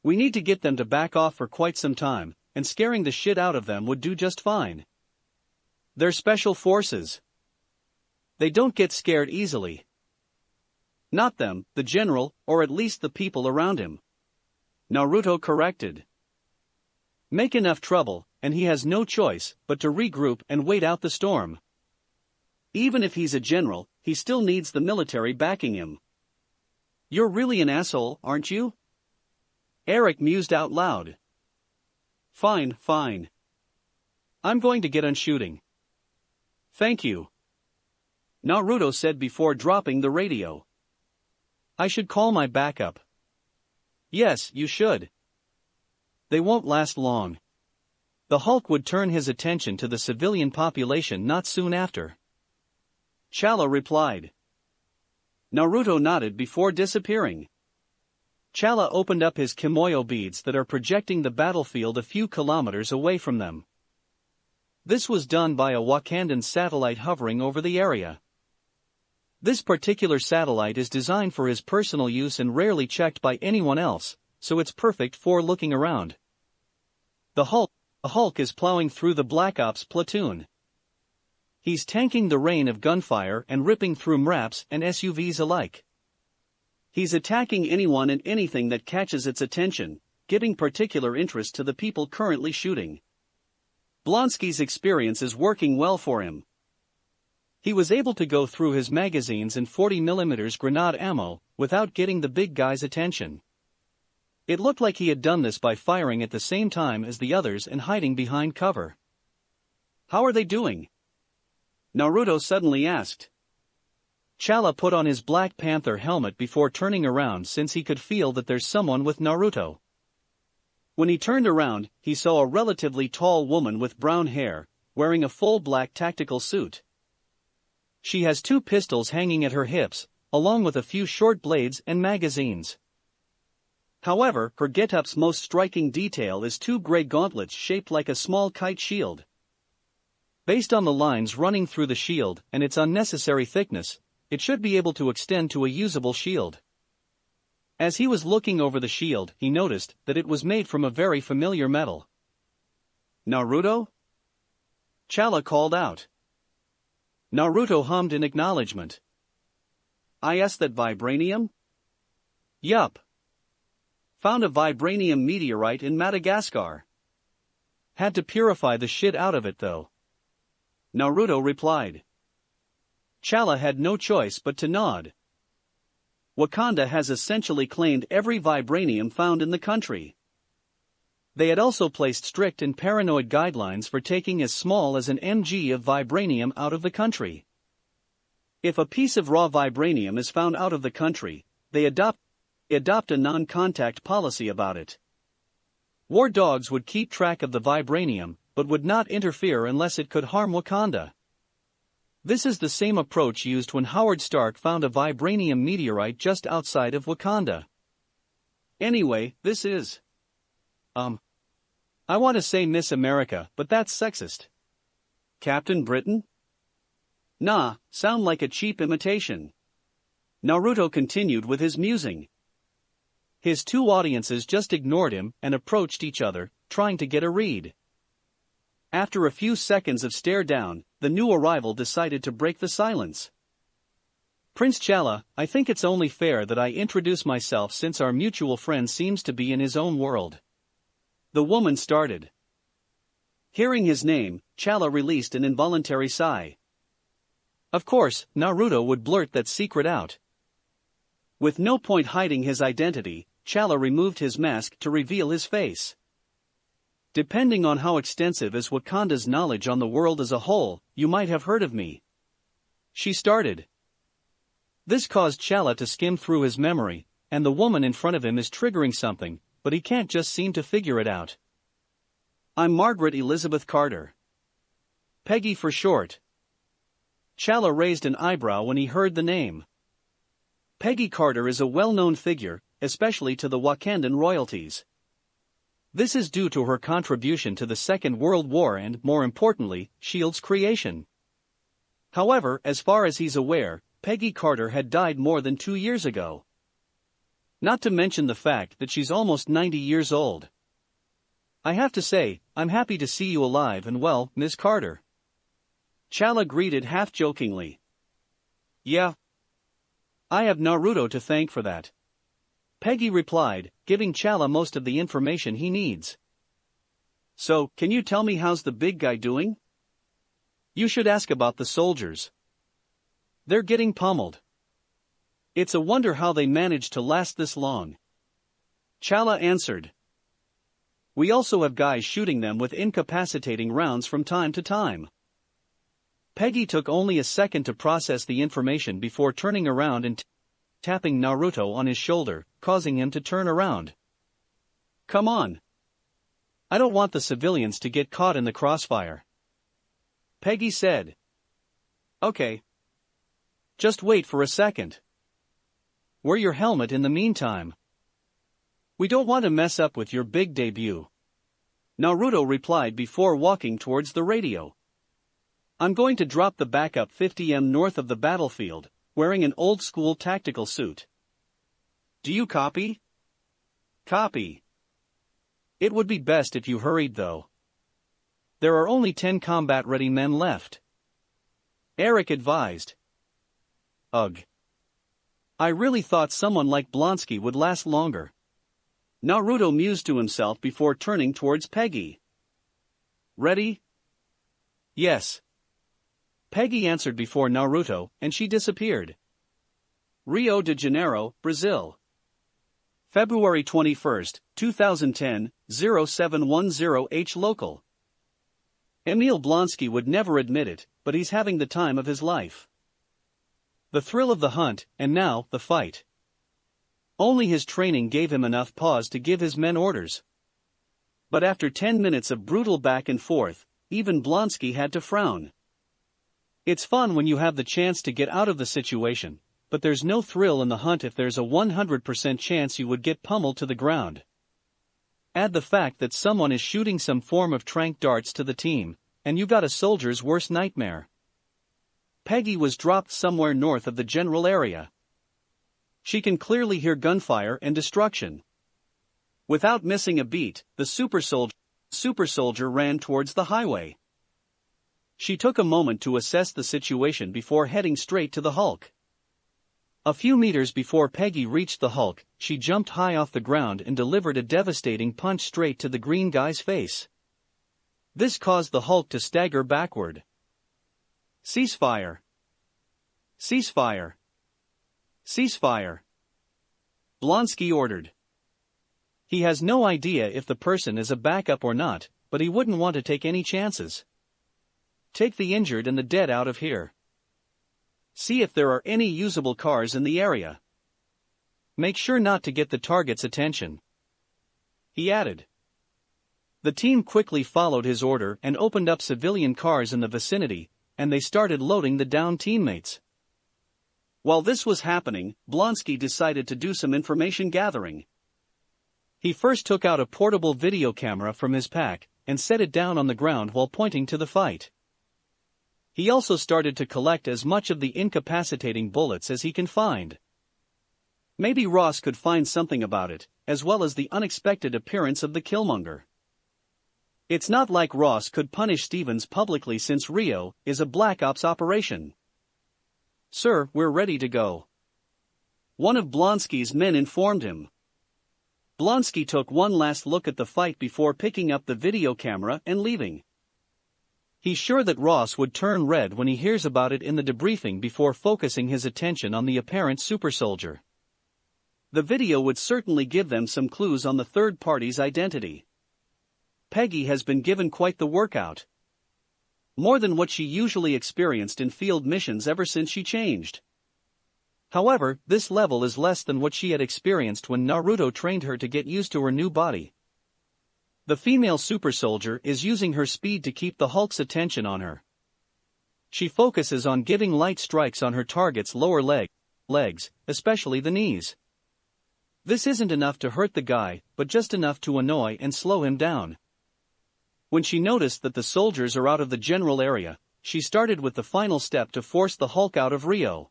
We need to get them to back off for quite some time, and scaring the shit out of them would do just fine. They're special forces. They don't get scared easily. Not them, the general, or at least the people around him. Naruto corrected. Make enough trouble, and he has no choice but to regroup and wait out the storm. Even if he's a general, he still needs the military backing him. You're really an asshole, aren't you? Eric mused out loud. Fine, fine. I'm going to get on shooting. Thank you. Naruto said before dropping the radio. I should call my backup. Yes, you should. They won't last long. The Hulk would turn his attention to the civilian population not soon after. Chala replied. Naruto nodded before disappearing. Chala opened up his kimoyo beads that are projecting the battlefield a few kilometers away from them. This was done by a Wakandan satellite hovering over the area. This particular satellite is designed for his personal use and rarely checked by anyone else, so it's perfect for looking around. The Hulk is plowing through the Black Ops platoon. He's tanking the rain of gunfire and ripping through MRAPs and SUVs alike. He's attacking anyone and anything that catches its attention, giving particular interest to the people currently shooting. Blonsky's experience is working well for him. He was able to go through his magazines and 40mm grenade ammo without getting the big guy's attention. It looked like he had done this by firing at the same time as the others and hiding behind cover. How are they doing? Naruto suddenly asked. Chala put on his Black Panther helmet before turning around since he could feel that there's someone with Naruto. When he turned around, he saw a relatively tall woman with brown hair, wearing a full black tactical suit. She has 2 pistols hanging at her hips, along with a few short blades and magazines. However, her getup's most striking detail is 2 gray gauntlets shaped like a small kite shield. Based on the lines running through the shield and its unnecessary thickness, it should be able to extend to a usable shield. As he was looking over the shield, he noticed that it was made from a very familiar metal. Naruto? Chala called out. Naruto hummed in acknowledgement. I asked that vibranium? Yup. Found a vibranium meteorite in Madagascar. Had to purify the shit out of it though. Naruto replied. Chala had no choice but to nod. Wakanda has essentially claimed every vibranium found in the country. They had also placed strict and paranoid guidelines for taking as small as an mg of vibranium out of the country. If a piece of raw vibranium is found out of the country, they adopt a non-contact policy about it. War dogs would keep track of the vibranium, but would not interfere unless it could harm Wakanda. This is the same approach used when Howard Stark found a vibranium meteorite just outside of Wakanda. Anyway, this is... I want to say Miss America, but that's sexist. Captain Britain? Nah, sound like a cheap imitation. Naruto continued with his musing. His 2 audiences just ignored him and approached each other, trying to get a read. After a few seconds of stare down, the new arrival decided to break the silence. Prince Chala, I think it's only fair that I introduce myself since our mutual friend seems to be in his own world. The woman started. Hearing his name, Chala released an involuntary sigh. Of course, Naruto would blurt that secret out. With no point hiding his identity, Chala removed his mask to reveal his face. Depending on how extensive is Wakanda's knowledge on the world as a whole, you might have heard of me. She started. This caused Chala to skim through his memory, and the woman in front of him is triggering something, but he can't just seem to figure it out. I'm Margaret Elizabeth Carter. Peggy for short. Chala raised an eyebrow when he heard the name. Peggy Carter is a well-known figure, especially to the Wakandan royalties. This is due to her contribution to the Second World War and, more importantly, S.H.I.E.L.D.'s creation. However, as far as he's aware, Peggy Carter had died more than 2 years ago. Not to mention the fact that she's almost 90 years old. I have to say, I'm happy to see you alive and well, Ms. Carter. Chala greeted half-jokingly. Yeah. I have Naruto to thank for that. Peggy replied, giving Chala most of the information he needs. So, can you tell me how's the big guy doing? You should ask about the soldiers. They're getting pummeled. It's a wonder how they managed to last this long. Chala answered. We also have guys shooting them with incapacitating rounds from time to time. Peggy took only a second to process the information before turning around and tapping Naruto on his shoulder, causing him to turn around. Come on. I don't want the civilians to get caught in the crossfire. Peggy said. Okay. Just wait for a second. Wear your helmet in the meantime. We don't want to mess up with your big debut. Naruto replied before walking towards the radio. I'm going to drop the backup 50 m north of the battlefield, wearing an old-school tactical suit. Do you copy? Copy. It would be best if you hurried though. There are only 10 combat-ready men left. Eric advised. Ugh. I really thought someone like Blonsky would last longer. Naruto mused to himself before turning towards Peggy. Ready? Yes. Peggy answered before Naruto, and she disappeared. Rio de Janeiro, Brazil. February 21, 2010, 0710H local. Emil Blonsky would never admit it, but he's having the time of his life. The thrill of the hunt, and now, the fight. Only his training gave him enough pause to give his men orders. But after 10 minutes of brutal back and forth, even Blonsky had to frown. It's fun when you have the chance to get out of the situation, but there's no thrill in the hunt if there's a 100% chance you would get pummeled to the ground. Add the fact that someone is shooting some form of tranq darts to the team, and you got a soldier's worst nightmare. Peggy was dropped somewhere north of the general area. She can clearly hear gunfire and destruction. Without missing a beat, the super soldier ran towards the highway. She took a moment to assess the situation before heading straight to the Hulk. A few meters before Peggy reached the Hulk, she jumped high off the ground and delivered a devastating punch straight to the green guy's face. This caused the Hulk to stagger backward. Ceasefire! Ceasefire! Ceasefire! Blonsky ordered. He has no idea if the person is a backup or not, but he wouldn't want to take any chances. Take the injured and the dead out of here. See if there are any usable cars in the area. Make sure not to get the target's attention. He added. The team quickly followed his order and opened up civilian cars in the vicinity, and they started loading the downed teammates. While this was happening, Blonsky decided to do some information gathering. He first took out a portable video camera from his pack and set it down on the ground while pointing to the fight. He also started to collect as much of the incapacitating bullets as he can find. Maybe Ross could find something about it, as well as the unexpected appearance of the Killmonger. It's not like Ross could punish Stevens publicly since Rio is a Black Ops operation. Sir, we're ready to go. One of Blonsky's men informed him. Blonsky took one last look at the fight before picking up the video camera and leaving. He's sure that Ross would turn red when he hears about it in the debriefing before focusing his attention on the apparent super soldier. The video would certainly give them some clues on the third party's identity. Peggy has been given quite the workout. More than what she usually experienced in field missions ever since she changed. However, this level is less than what she had experienced when Naruto trained her to get used to her new body. The female super soldier is using her speed to keep the Hulk's attention on her. She focuses on giving light strikes on her target's lower legs, especially the knees. This isn't enough to hurt the guy, but just enough to annoy and slow him down. When she noticed that the soldiers are out of the general area, she started with the final step to force the Hulk out of Rio.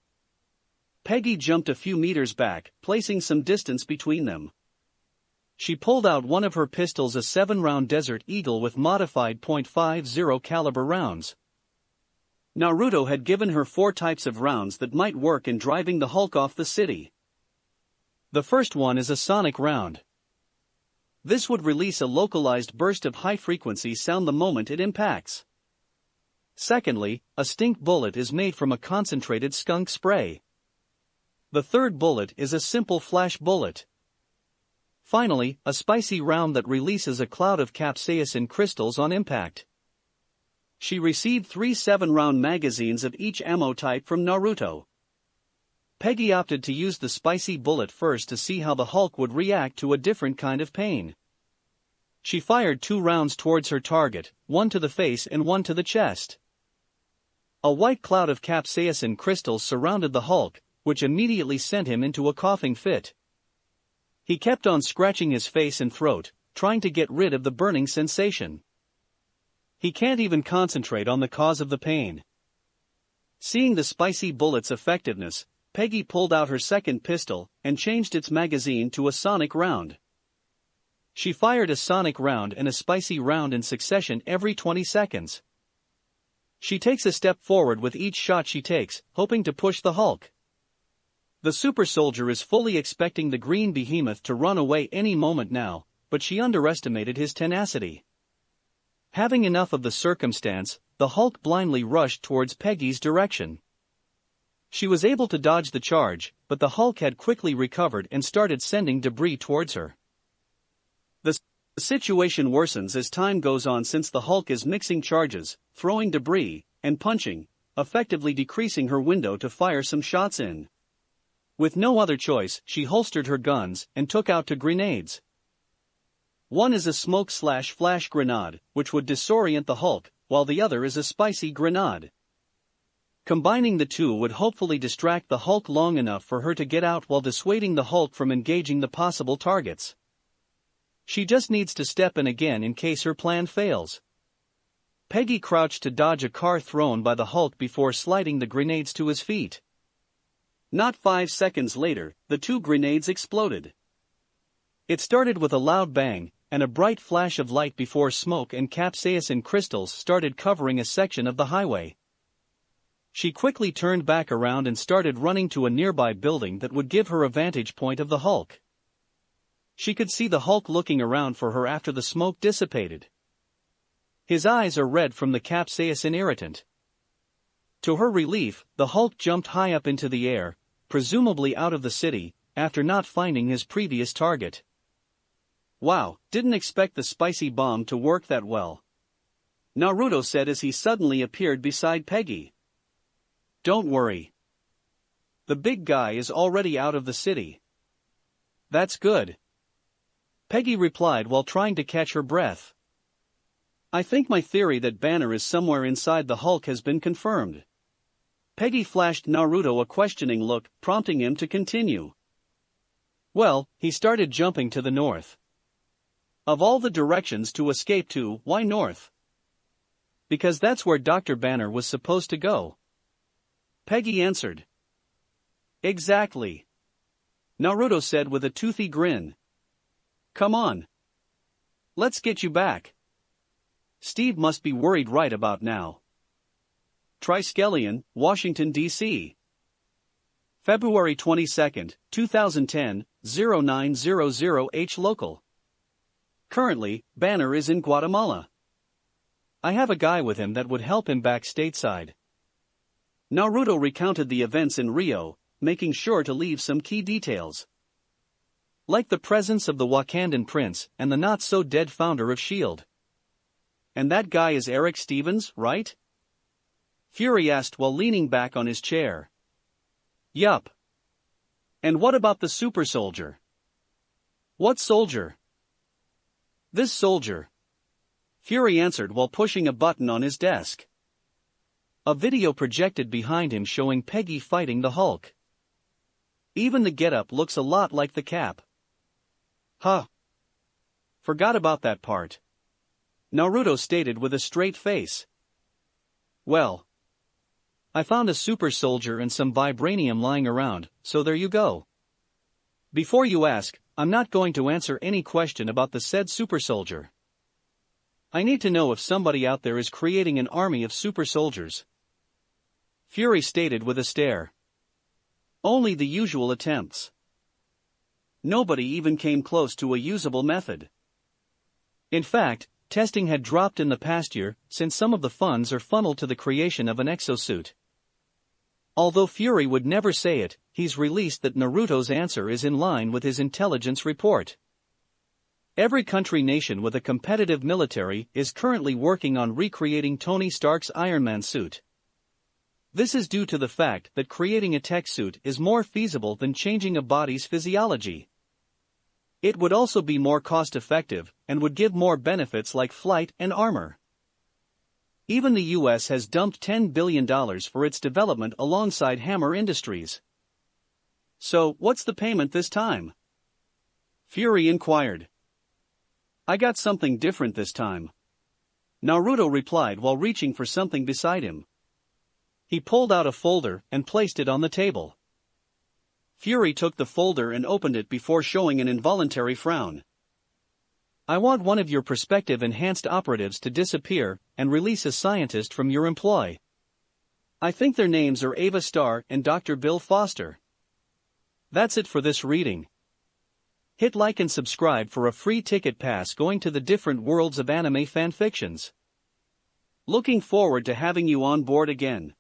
Peggy jumped a few meters back, placing some distance between them. She pulled out one of her pistols, a 7-round Desert Eagle with modified .50 caliber rounds. Naruto had given her 4 types of rounds that might work in driving the Hulk off the city. The first one is a sonic round. This would release a localized burst of high-frequency sound the moment it impacts. Secondly, a stink bullet is made from a concentrated skunk spray. The third bullet is a simple flash bullet. Finally, a spicy round that releases a cloud of capsaicin crystals on impact. She received 3 7-round magazines of each ammo type from Naruto. Peggy opted to use the spicy bullet first to see how the Hulk would react to a different kind of pain. She fired 2 rounds towards her target, one to the face and one to the chest. A white cloud of capsaicin crystals surrounded the Hulk, which immediately sent him into a coughing fit. He kept on scratching his face and throat, trying to get rid of the burning sensation. He can't even concentrate on the cause of the pain. Seeing the spicy bullet's effectiveness, Peggy pulled out her second pistol and changed its magazine to a sonic round. She fired a sonic round and a spicy round in succession every 20 seconds. She takes a step forward with each shot she takes, hoping to push the Hulk. The super soldier is fully expecting the green behemoth to run away any moment now, but she underestimated his tenacity. Having enough of the circumstance, the Hulk blindly rushed towards Peggy's direction. She was able to dodge the charge, but the Hulk had quickly recovered and started sending debris towards her. The situation worsens as time goes on since the Hulk is mixing charges, throwing debris, and punching, effectively decreasing her window to fire some shots in. With no other choice, she holstered her guns and took out 2 grenades. One is a smoke/flash grenade, which would disorient the Hulk, while the other is a spicy grenade. Combining the 2 would hopefully distract the Hulk long enough for her to get out while dissuading the Hulk from engaging the possible targets. She just needs to step in again in case her plan fails. Peggy crouched to dodge a car thrown by the Hulk before sliding the grenades to his feet. Not 5 seconds later, the 2 grenades exploded. It started with a loud bang, and a bright flash of light before smoke and capsaicin crystals started covering a section of the highway. She quickly turned back around and started running to a nearby building that would give her a vantage point of the Hulk. She could see the Hulk looking around for her after the smoke dissipated. His eyes are red from the capsaicin irritant. To her relief, the Hulk jumped high up into the air, presumably out of the city, after not finding his previous target. Wow, didn't expect the spicy bomb to work that well, Naruto said as he suddenly appeared beside Peggy. Don't worry. The big guy is already out of the city. That's good, Peggy replied while trying to catch her breath. I think my theory that Banner is somewhere inside the Hulk has been confirmed. Peggy flashed Naruto a questioning look, prompting him to continue. Well, he started jumping to the north. Of all the directions to escape to, why north? Because that's where Dr. Banner was supposed to go, Peggy answered. Exactly, Naruto said with a toothy grin. Come on. Let's get you back. Steve must be worried right about now. Triskelion, Washington, D.C. February 22, 2010, 0900H local. Currently, Banner is in Guatemala. I have a guy with him that would help him back stateside. Naruto recounted the events in Rio, making sure to leave some key details. Like the presence of the Wakandan prince and the not-so-dead founder of S.H.I.E.L.D. And that guy is Eric Stevens, right? Fury asked while leaning back on his chair. Yup. And what about the super soldier? What soldier? This soldier. Fury answered while pushing a button on his desk. A video projected behind him showing Peggy fighting the Hulk. Even the getup looks a lot like the cap. Huh. Forgot about that part. Naruto stated with a straight face. Well, I found a super soldier and some vibranium lying around, so there you go. Before you ask, I'm not going to answer any question about the said super soldier. I need to know if somebody out there is creating an army of super soldiers. Fury stated with a stare. Only the usual attempts. Nobody even came close to a usable method. In fact, testing had dropped in the past year since some of the funds are funneled to the creation of an exosuit. Although Fury would never say it, he's released that Naruto's answer is in line with his intelligence report. Every country nation with a competitive military is currently working on recreating Tony Stark's Iron Man suit. This is due to the fact that creating a tech suit is more feasible than changing a body's physiology. It would also be more cost-effective and would give more benefits like flight and armor. Even the US has dumped $10 billion for its development alongside Hammer Industries. So, what's the payment this time? Fury inquired. I got something different this time. Naruto replied while reaching for something beside him. He pulled out a folder and placed it on the table. Fury took the folder and opened it before showing an involuntary frown. I want one of your prospective enhanced operatives to disappear and release a scientist from your employ. I think their names are Ava Starr and Dr. Bill Foster. That's it for this reading. Hit like and subscribe for a free ticket pass going to the different worlds of anime fanfictions. Looking forward to having you on board again.